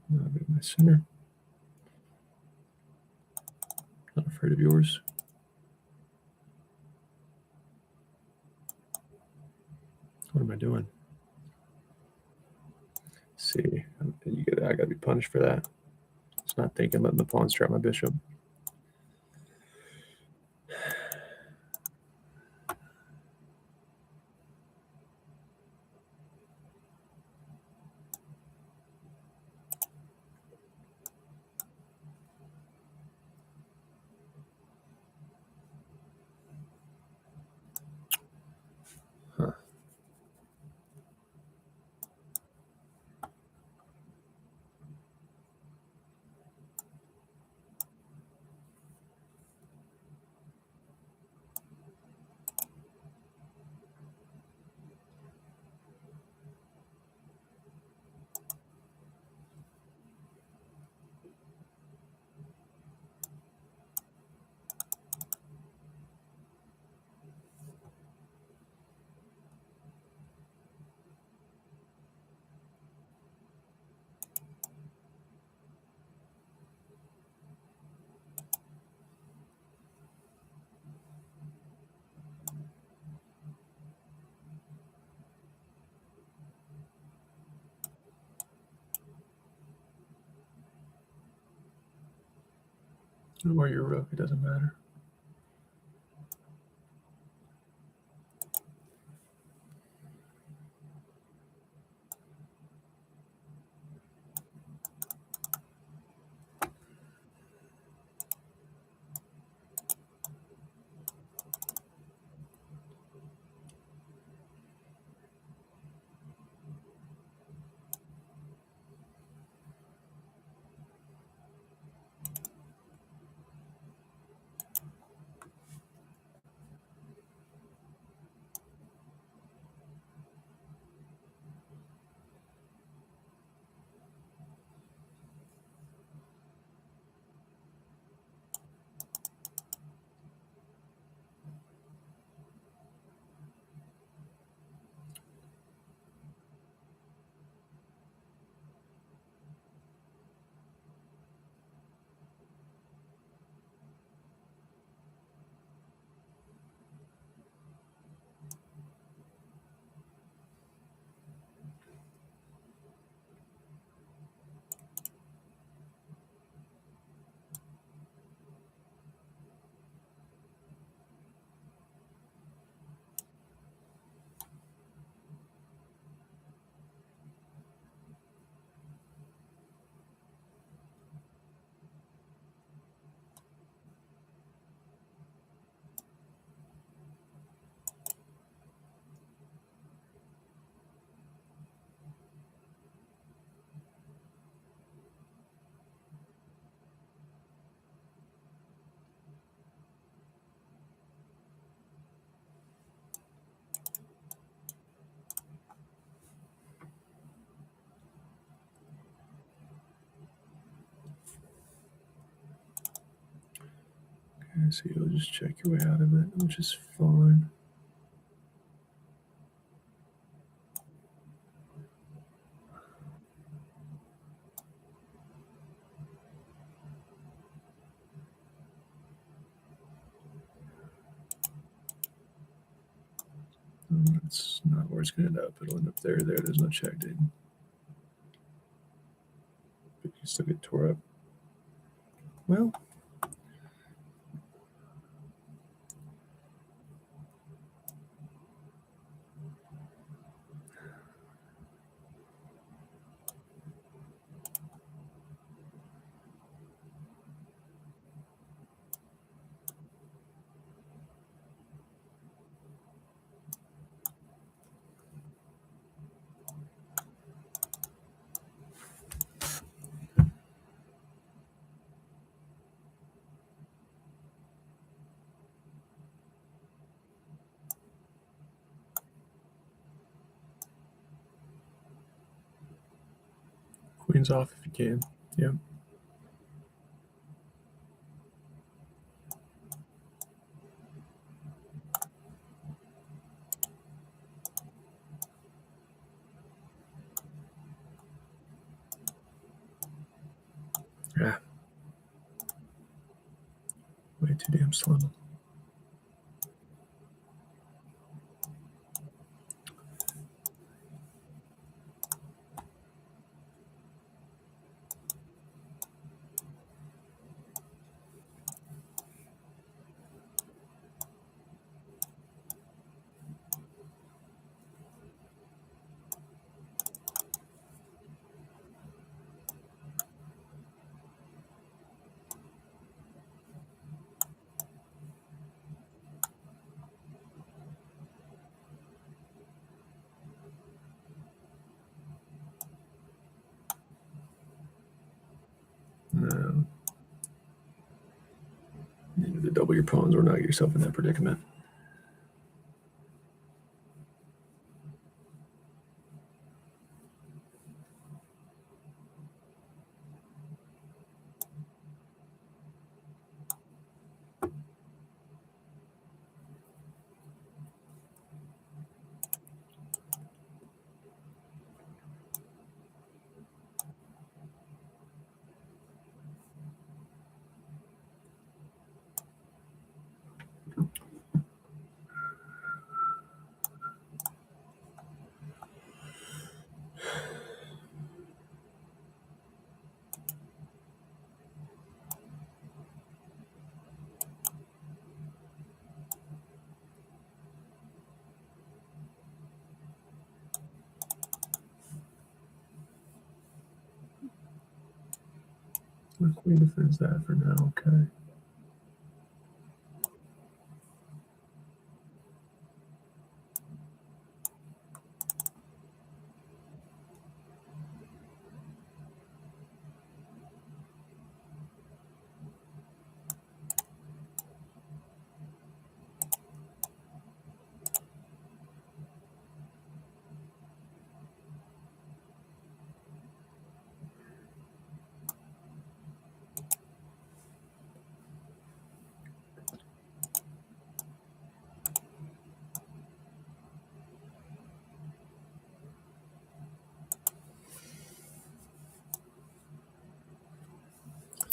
Not in my center. Not afraid of yours. What am I doing? Let's see, I gotta be punished for that. It's not thinking, letting the pawn trap my bishop. Huh. Or your rook, it doesn't matter. Okay, so you'll just check your way out of it, which is fine. That's not where it's going to end up. It'll end up there. There's no check, dude. But you still get tore up. Well, queen's off if you can. Yep. Yeah. Way too damn slow. No. You need to double your pawns or not get yourself in that predicament. The queen defends that for now. Okay.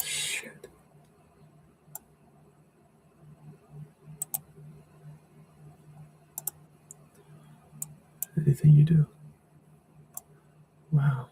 Shit. Anything you do. Wow.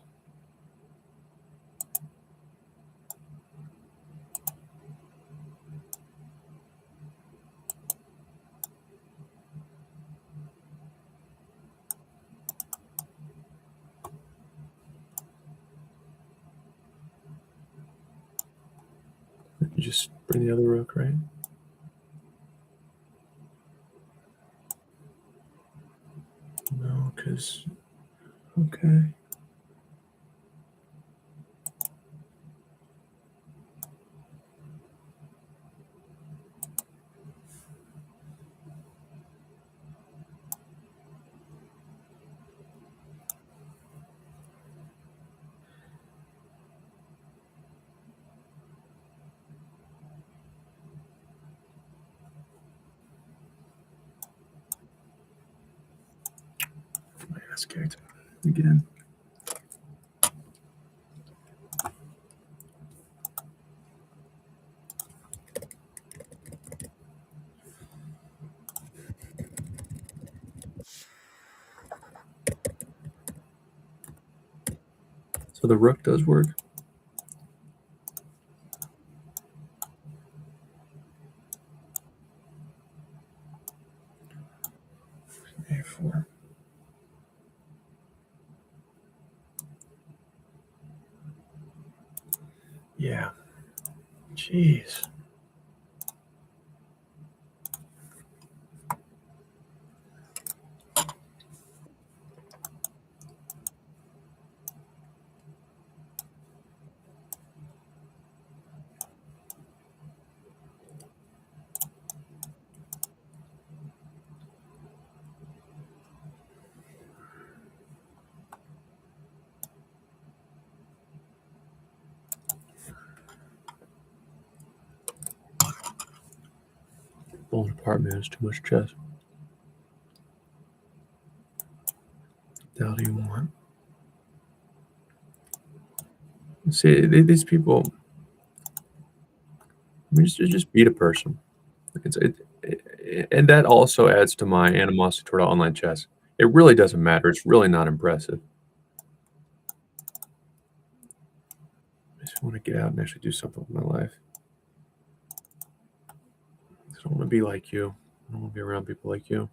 You just bring the other rook, right? No, because okay. My ass kicked again. So the rook does work. A4. Yeah. Jeez. Falling apart, man. It's too much chess. What the hell do you want? See, these people, I mean, just beat a person. And that also adds to my animosity toward online chess. It really doesn't matter. It's really not impressive. I just want to get out and actually do something with my life. I don't want to be like you. I don't want to be around people like you.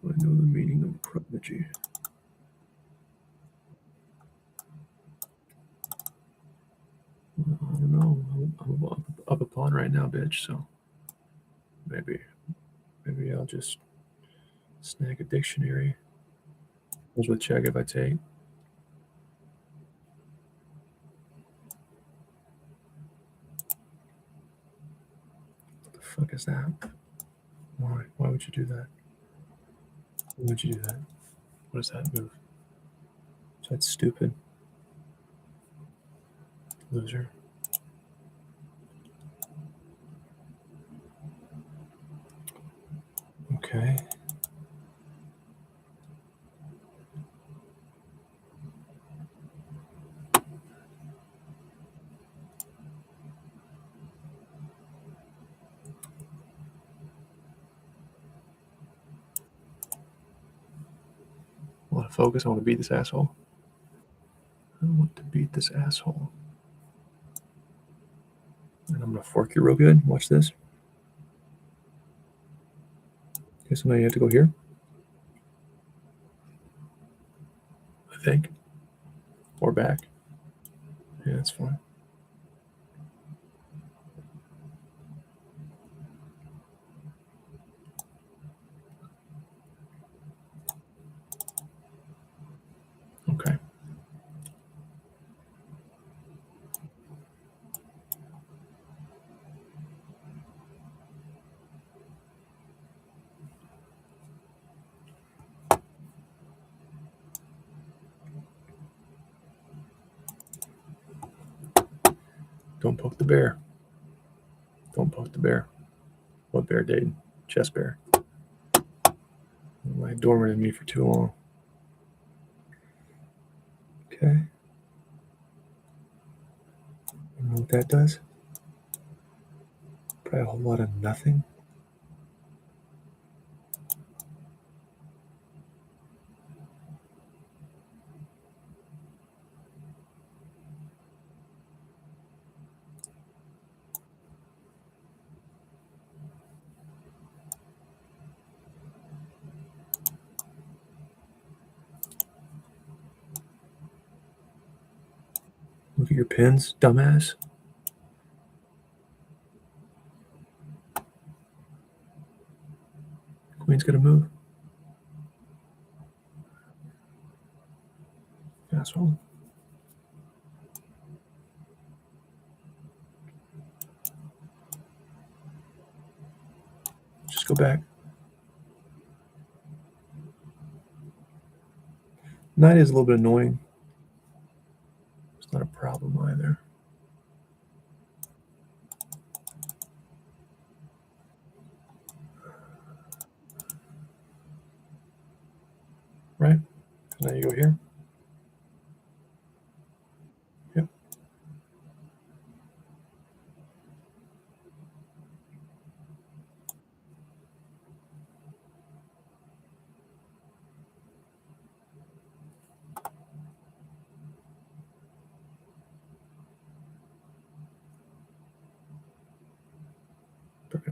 Do I know the meaning of prodigy? I don't know. I'm up a pawn right now, bitch. So maybe I'll just snag a dictionary. Goes with check if I take. What the fuck is that? Why? Why would you do that? Why would you do that? What is that move? Is that stupid? Loser. Okay. I want to focus. I want to beat this asshole. I want to beat this asshole. And I'm going to fork you real good. Watch this. Okay, so now you have to go here. I think. Or back. Yeah, that's fine. Okay. Don't poke the bear. Don't poke the bear. What bear, Dayton? Chess bear. Lie dormant in me for too long. Okay. You know what that does? Probably a whole lot of nothing. Look at your pins, dumbass. Queen's gonna move. Asshole. Just go back. Knight is a little bit annoying. It's not a problem either. Right? Now you go here.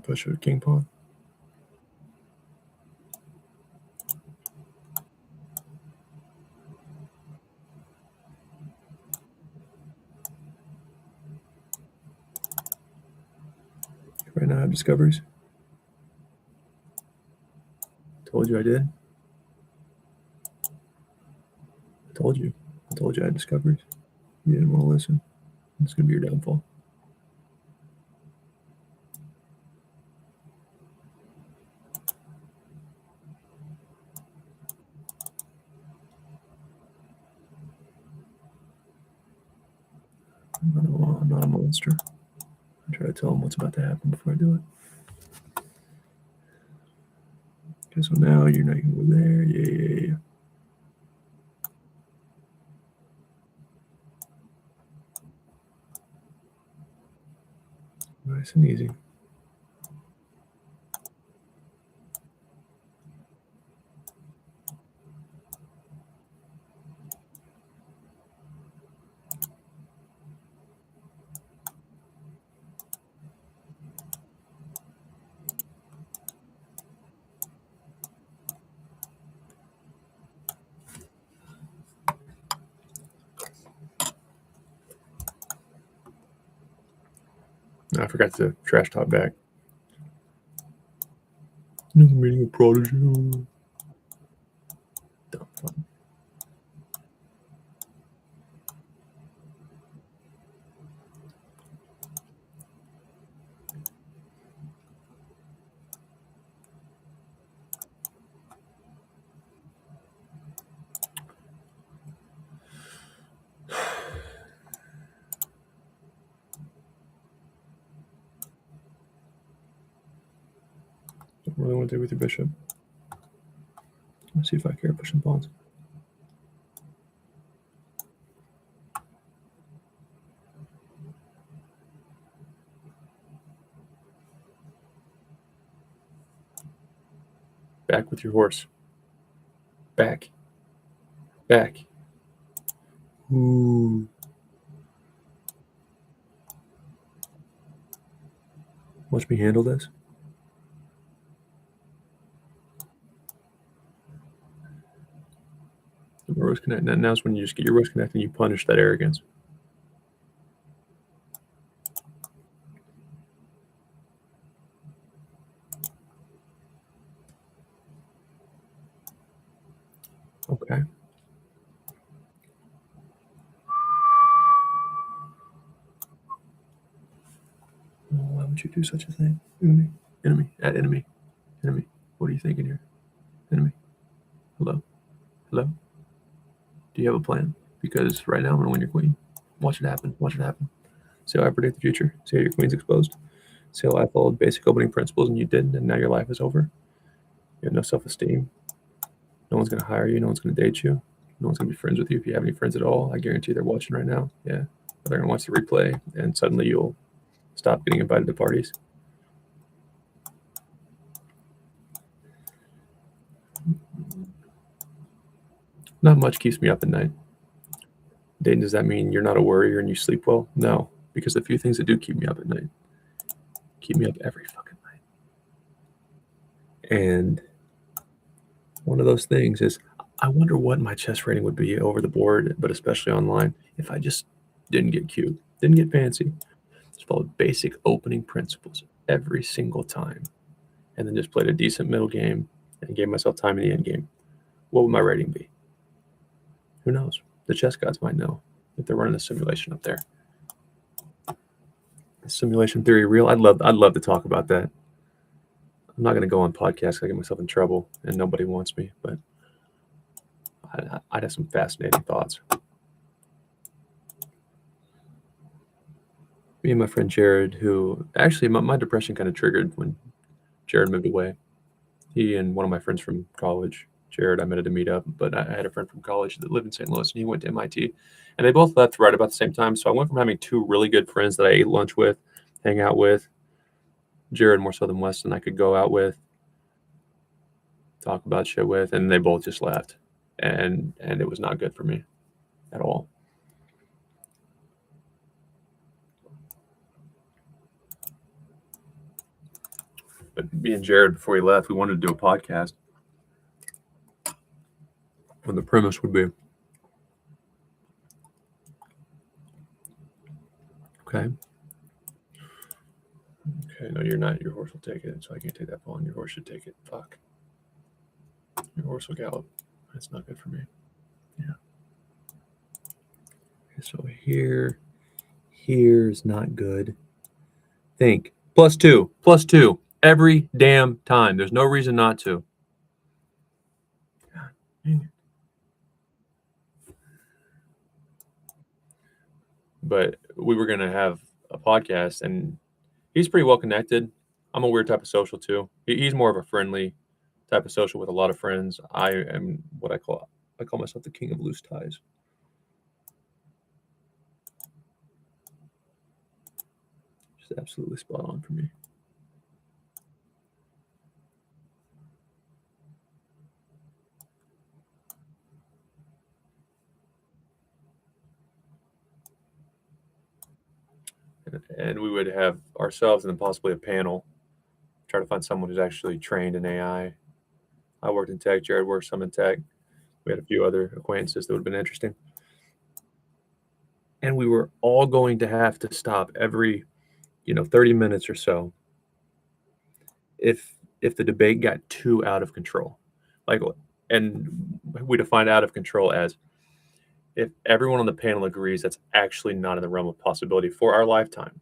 push a king pawn. Right now I have discoveries. Told you I did. I told you I had discoveries. You didn't want to listen. It's going to be your downfall. I'm not a monster. I try to tell him what's about to happen before I do it. Okay, so now you're not going to go there. Yeah. Nice and easy. I forgot to trash talk back. Another meeting of Prodigy. Dumb fun. Don't really want to do with your bishop. Let's see if I care pushing pawns. Back with your horse. Back. Ooh. Watch me handle this. Rose connect. Now's when you just get your rose connect and you punish that arrogance. Okay. Why would you do such a thing? Enemy. Add enemy. What are you thinking here? Enemy. Hello. Do you have a plan? Because right now I'm going to win your queen. Watch it happen. See how I predict the future. See how your queen's exposed. See how I followed basic opening principles and you didn't, and now your life is over. You have no self-esteem. No one's going to hire you. No one's going to date you. No one's going to be friends with you if you have any friends at all. I guarantee they're watching right now. Yeah. They're going to watch the replay, and suddenly you'll stop getting invited to parties. Not much keeps me up at night. Dayton, does that mean you're not a worrier and you sleep well? No, because the few things that do keep me up at night keep me up every fucking night. And one of those things is I wonder what my chess rating would be over the board, but especially online, if I just didn't get cute, didn't get fancy, just followed basic opening principles every single time, and then just played a decent middle game and gave myself time in the end game. What would my rating be? Who knows? The chess gods might know if they're running a simulation up there. Is simulation theory real? I'd love to talk about that. I'm not going to go on podcasts. I get myself in trouble, and nobody wants me. But I'd have some fascinating thoughts. Me and my friend Jared, who actually my depression kind of triggered when Jared moved away. He and one of my friends from college, Jared, I met at a meetup, but I had a friend from college that lived in St. Louis, and he went to MIT. And they both left right about the same time. So I went from having two really good friends that I ate lunch with, hang out with, Jared more so than Weston I could go out with, talk about shit with, and they both just left. And it was not good for me at all. But me and Jared, before he left, we wanted to do a podcast. And the premise would be, okay, no, you're not. Your horse will take it, so I can't take that pawn. Your horse should take it. Fuck. Your horse will gallop. That's not good for me. Yeah. Okay, so here's not good. Think. +2 every damn time. There's no reason not to. God dang it. But we were gonna have a podcast, and he's pretty well connected. I'm a weird type of social too. He's more of a friendly type of social with a lot of friends. I am what I call myself the king of loose ties. Just absolutely spot on for me. And we would have ourselves and then possibly a panel, try to find someone who's actually trained in AI. I worked in tech. Jared worked some in tech. We had a few other acquaintances that would have been interesting. And we were all going to have to stop every, 30 minutes or so if the debate got too out of control. And we define out of control as if everyone on the panel agrees that's actually not in the realm of possibility for our lifetime.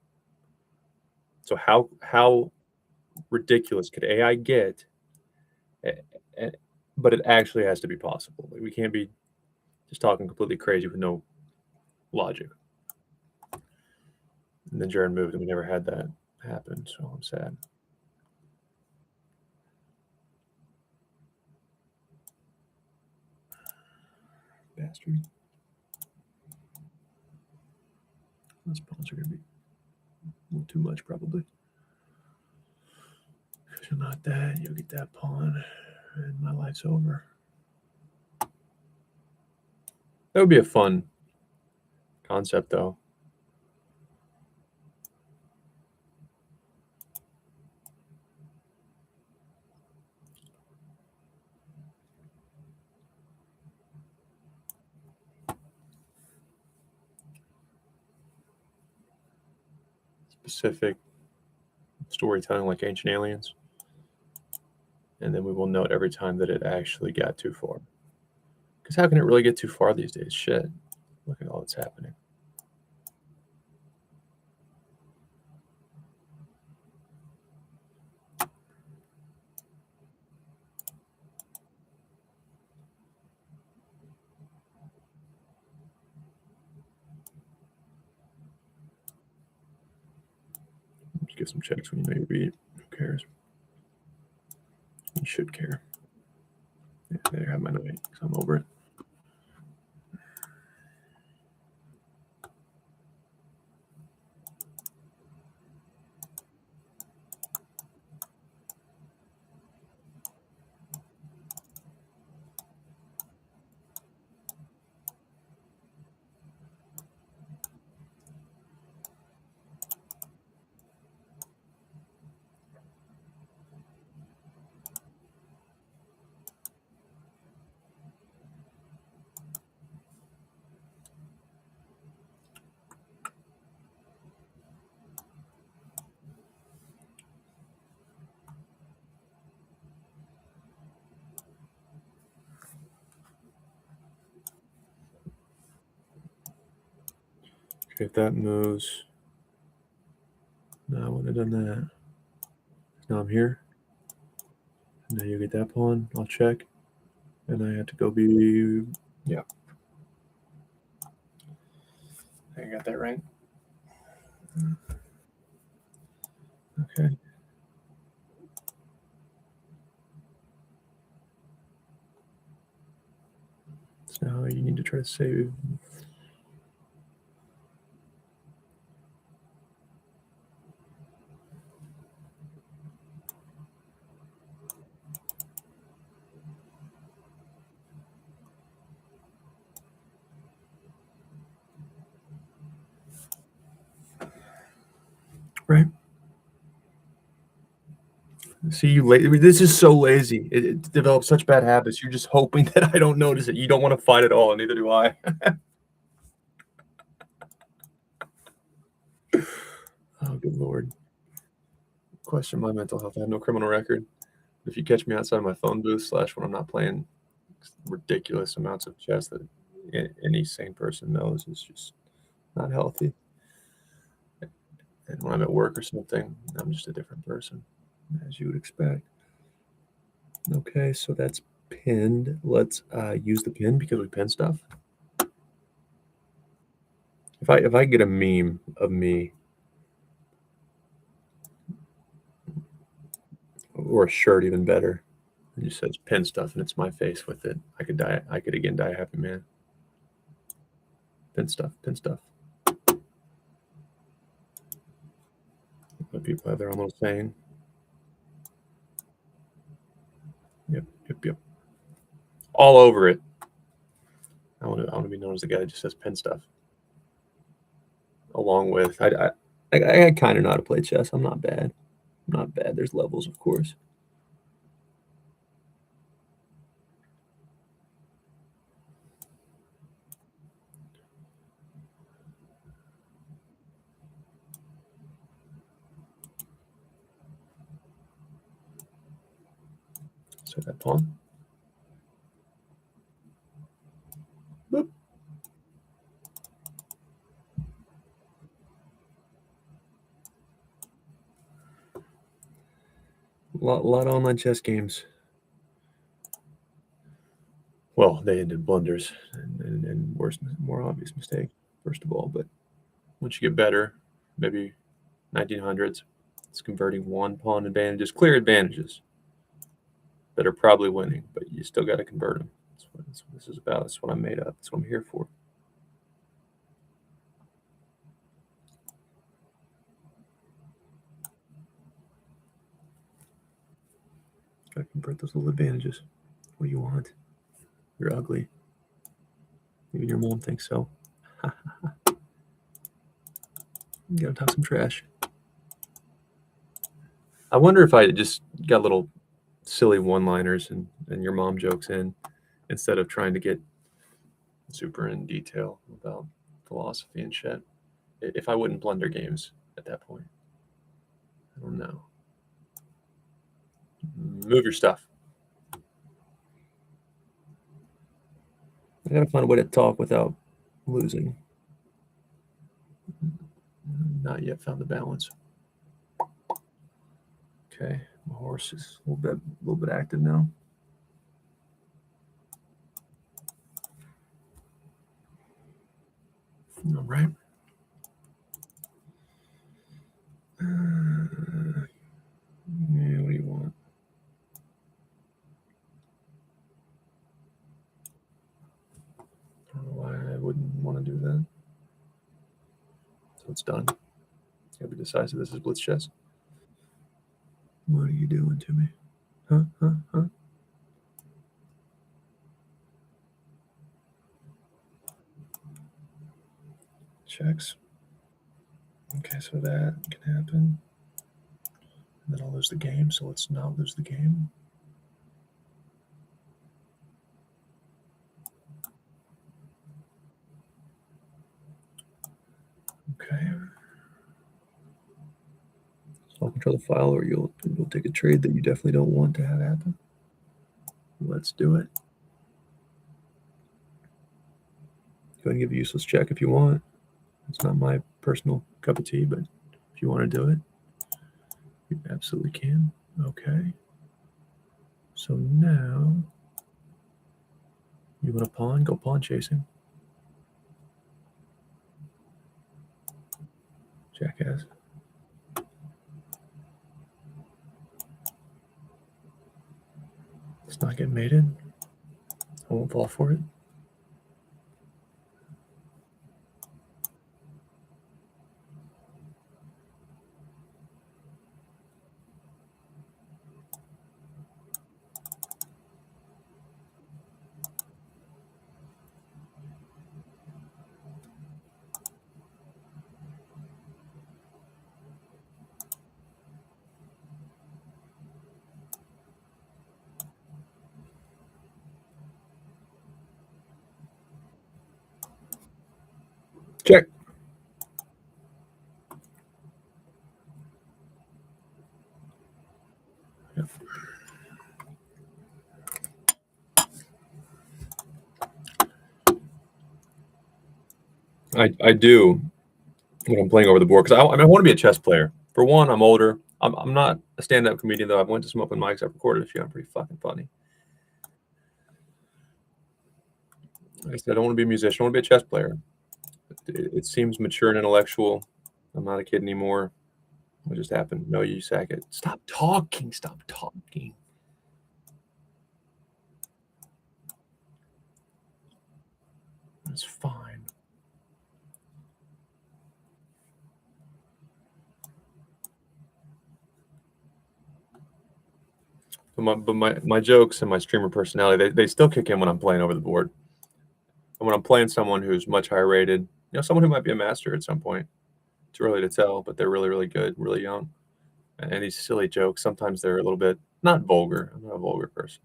So how ridiculous could AI get? But it actually has to be possible. Like, we can't be just talking completely crazy with no logic. And then Jared moved, and we never had that happen. So I'm sad. Bastard. Those pawns are going to be a little too much, probably. Because you'll not that, you'll get that pawn, and my life's over. That would be a fun concept, though. Specific storytelling like Ancient Aliens. And then we will note every time that it actually got too far. Because how can it really get too far these days? Shit. Look at all that's happening. Just give some checks when you know you beat. Who cares? You should care. Yeah, there I have my knight because I'm over it. Okay, if that moves. No, I wouldn't have done that. Now I'm here. Now you get that pawn. I'll check. And I have to go be. Yeah. I got that right. Okay. So now you need to try to save. Right. See, this is so lazy. It develops such bad habits. You're just hoping that I don't notice it. You don't want to fight at all, and neither do I. Oh, good lord. Question my mental health. I have no criminal record. If you catch me outside of my phone booth slash when I'm not playing ridiculous amounts of chess that any sane person knows is just not healthy. And when I'm at work or something, I'm just a different person, as you would expect. Okay, so that's pinned. Let's use the pin because we pin stuff. If I get a meme of me or a shirt, even better, it just says pin stuff and it's my face with it, I could die. I could again die a happy man. Pin stuff. Pin stuff. Let people have their own little saying. Yep, yep, yep. All over it. I want to be known as the guy that just says pin stuff. Along with I kind of know how to play chess. I'm not bad. I'm not bad. There's levels, of course. So that pawn. Boop. Lot of online chess games. Well, they ended blunders and worse, more obvious mistake, first of all. But once you get better, maybe 1900s, it's converting one pawn advantages, clear advantages that are probably winning, but you still got to convert them. That's what this is about. That's what I'm made of. That's what I'm here for. Got to convert those little advantages. What do you want? You're ugly. Even your mom thinks so. You gotta talk some trash. I wonder if I just got little silly one-liners and your mom jokes in instead of trying to get super in detail about philosophy and shit. If I wouldn't blunder games at that point. I don't know. Move your stuff. I gotta find a way to talk without losing. Not yet found the balance. Okay, my horse is a little bit active now. All right. Yeah, what do you want? I don't know why I wouldn't want to do that. So it's done. Gotta be decisive. This is blitz chess. What are you doing to me? Huh? Huh? Huh? Checks. Okay, so that can happen. And then I'll lose the game, so let's not lose the game. Okay. So I'll control the file, or you'll take a trade that you definitely don't want to have happen. Let's do it. Go ahead and give a useless check if you want. It's not my personal cup of tea, but if you want to do it, you absolutely can. Okay. So now you want a pawn? Go pawn chasing. Jackass. Let's not get mated. I won't fall for it. I do when I'm playing over the board because I want to be a chess player. For one, I'm older. I'm not a stand-up comedian though. I've went to some open mics. I've recorded a few. I'm pretty fucking funny. Like I said, I don't want to be a musician. I want to be a chess player. It seems mature and intellectual. I'm not a kid anymore. What just happened? No, you sack it. Stop talking. Stop talking. It's fine. But my jokes and my streamer personality, they still kick in when I'm playing over the board. And when I'm playing someone who's much higher rated, someone who might be a master at some point. Too early to tell, but they're really, really good, really young. And these silly jokes, sometimes they're a little bit not vulgar. I'm not a vulgar person.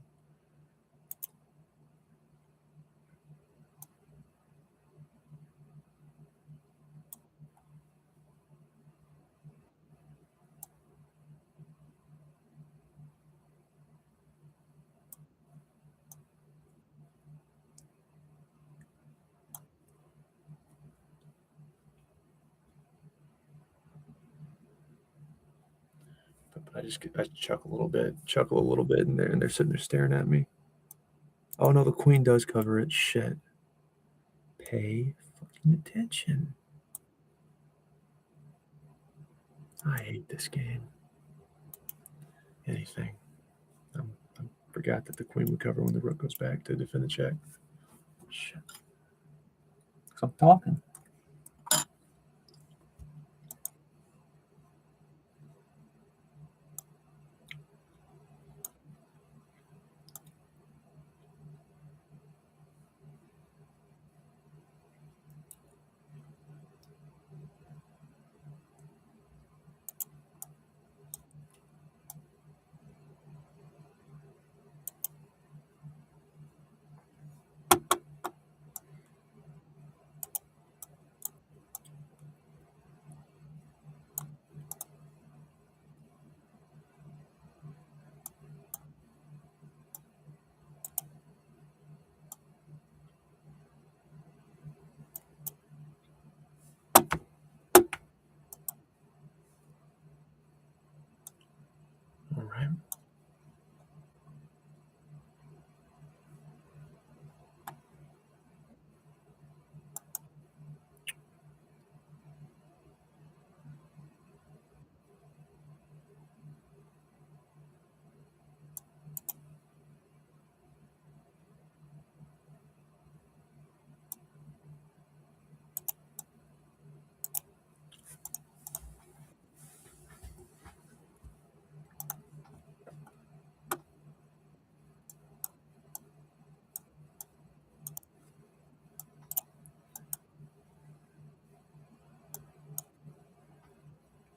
But I chuckle a little bit, and they're sitting there staring at me. Oh no, the queen does cover it. Shit. Pay fucking attention. I hate this game. Anything. I forgot that the queen would cover when the rook goes back to defend the check. Shit. Because I'm talking. All right.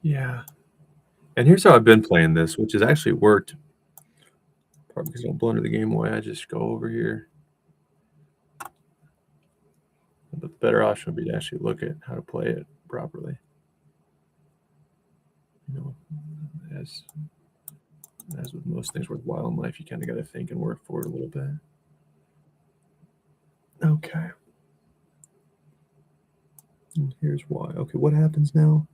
Yeah. And here's how I've been playing this, which has actually worked. Probably because I don't blunder the game away. I just go over here. But the better option would be to actually look at how to play it properly. As with most things worthwhile in life, you kind of got to think and work for it a little bit. Okay. And here's why. Okay, what happens now?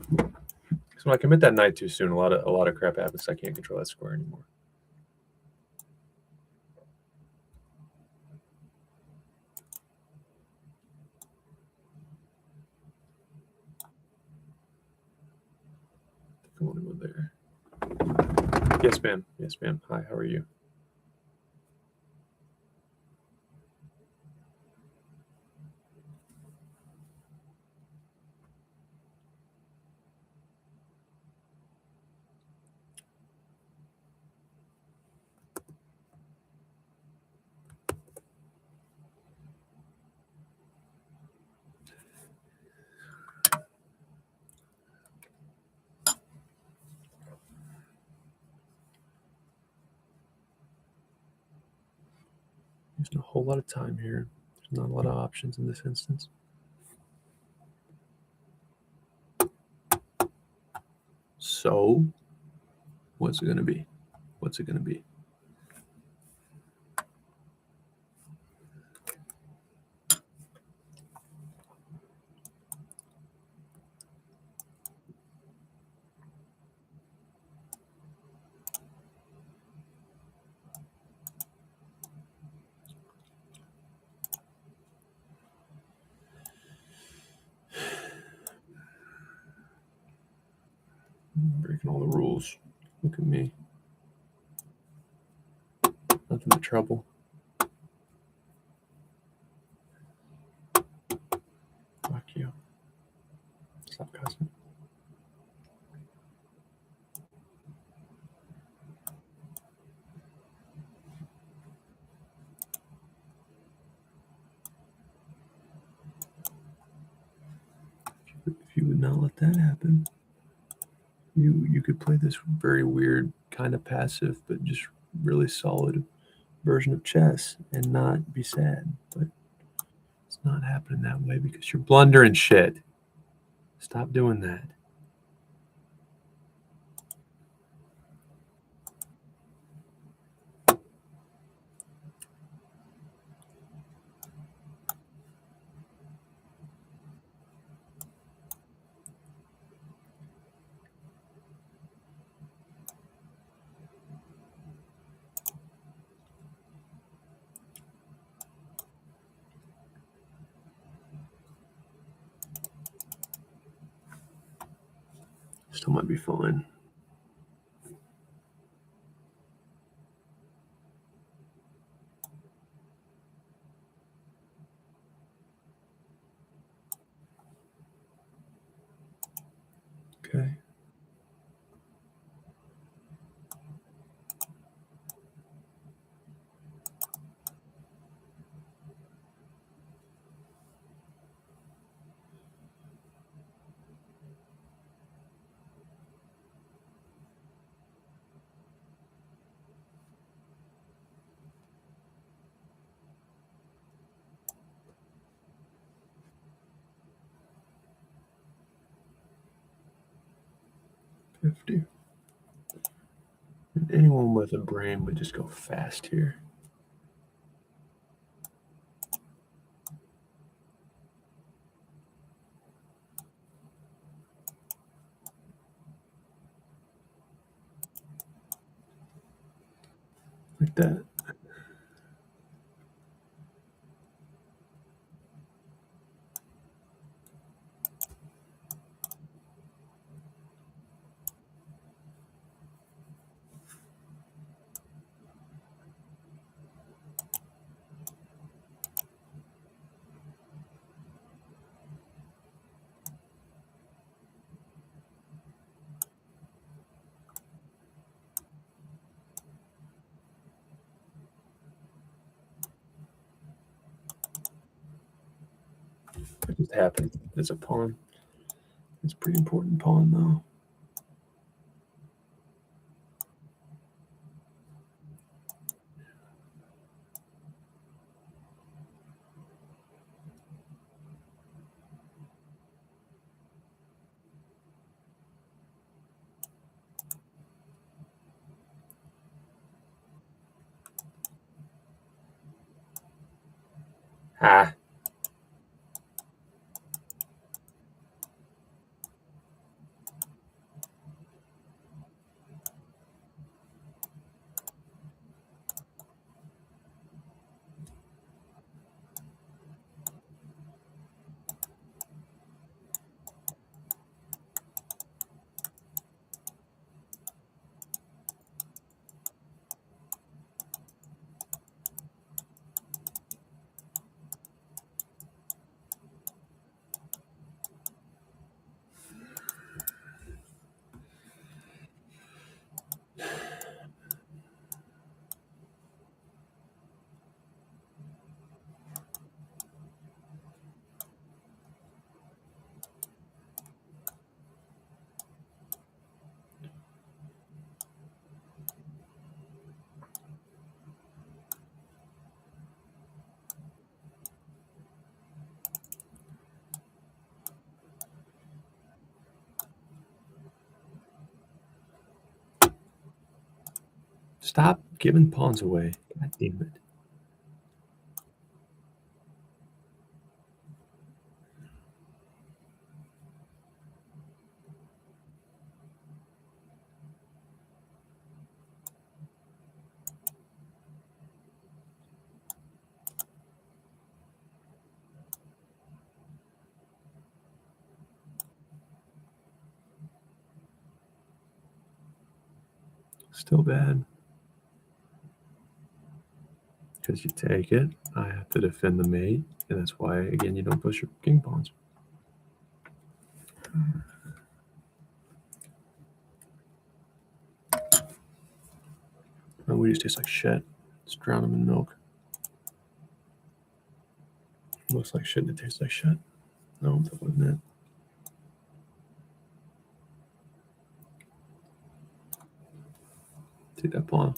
So when I commit that knight too soon, a lot of crap happens. I can't control that square anymore. I want to go there. Yes, ma'am. Yes, ma'am. Hi, how are you? There's not a whole lot of time here. There's not a lot of options in this instance. So, what's it going to be? What's it going to be? Breaking all the rules. Look at me. Nothing but trouble. Fuck you. Stop cussing. If you would not let that happen, you could play this very weird, kind of passive, but just really solid version of chess and not be sad. But it's not happening that way because you're blundering shit. Stop doing that. Still might be fine. Okay. $50. Anyone with a brain would just go fast here. Like that. It just happened. It's a pawn. It's a pretty important pawn, though. Ah. Stop giving pawns away. God damn it. Still bad. Because you take it, I have to defend the mate, and that's why, again, you don't push your king pawns. My Wheaties taste like shit. Let's drown them in milk. Looks like shit and it tastes like shit. No, that wasn't it. Take that pawn.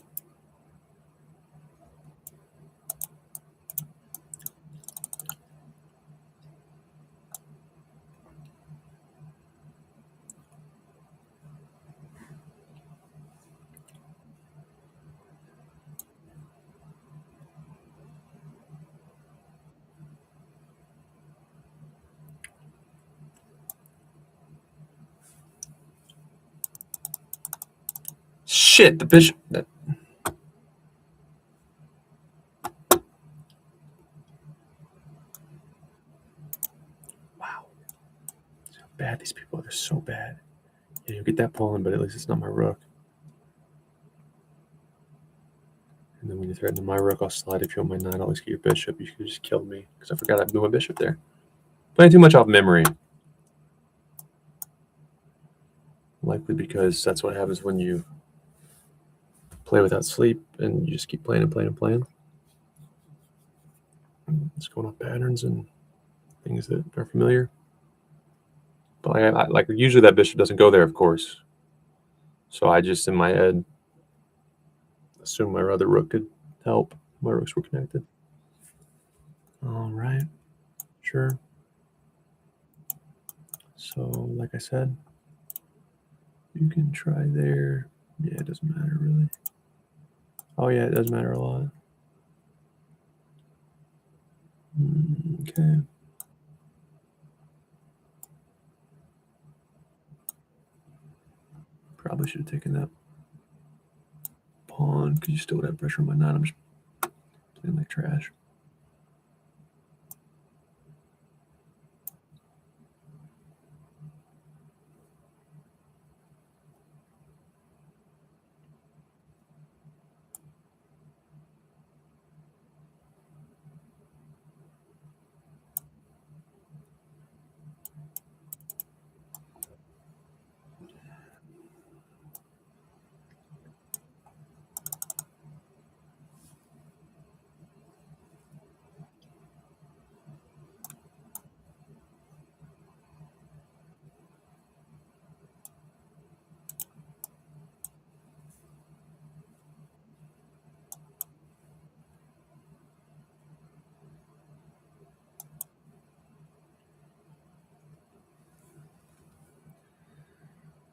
Shit, the bishop. Wow. So bad these people are. They're so bad. Yeah, you get that pawn, but at least it's not my rook. And then when you threaten my rook, I'll slide if you want my knight. I'll at least get your bishop. You could just kill me because I forgot I blew my bishop there. Playing too much off memory. Likely because that's what happens when you play without sleep and you just keep playing and playing and playing. Just going off patterns and things that are familiar. But like usually that bishop doesn't go there, of course. So I just in my head assume my other rook could help. My rooks were connected. All right, sure. So like I said, you can try there. Yeah, it doesn't matter really. Oh yeah, it does matter a lot. Okay. Probably should have taken that pawn because you still would have pressure on my knight. I'm just playing like trash.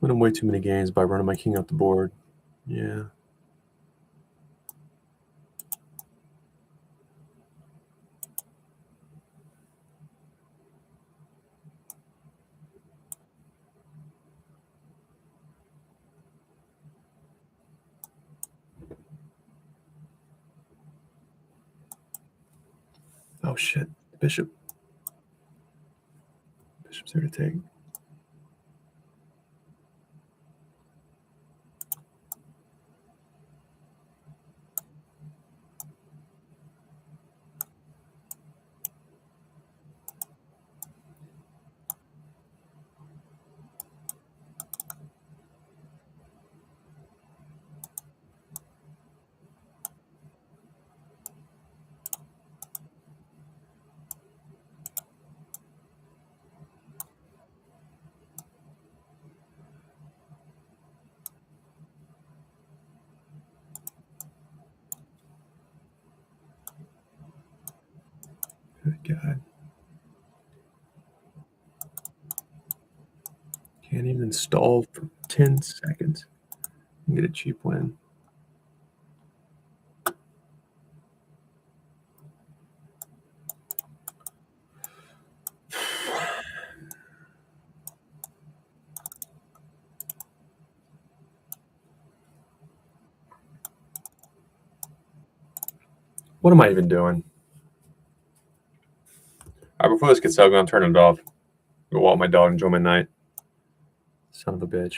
Winning way too many games by running my king up the board. Yeah. Oh shit, bishop. Bishop's there to take. Good God. Can't even stall for 10 seconds and get a cheap win. What am I even doing? All right, before this gets out, I'm going to turn it off. Go walk my dog, enjoy my night. Son of a bitch.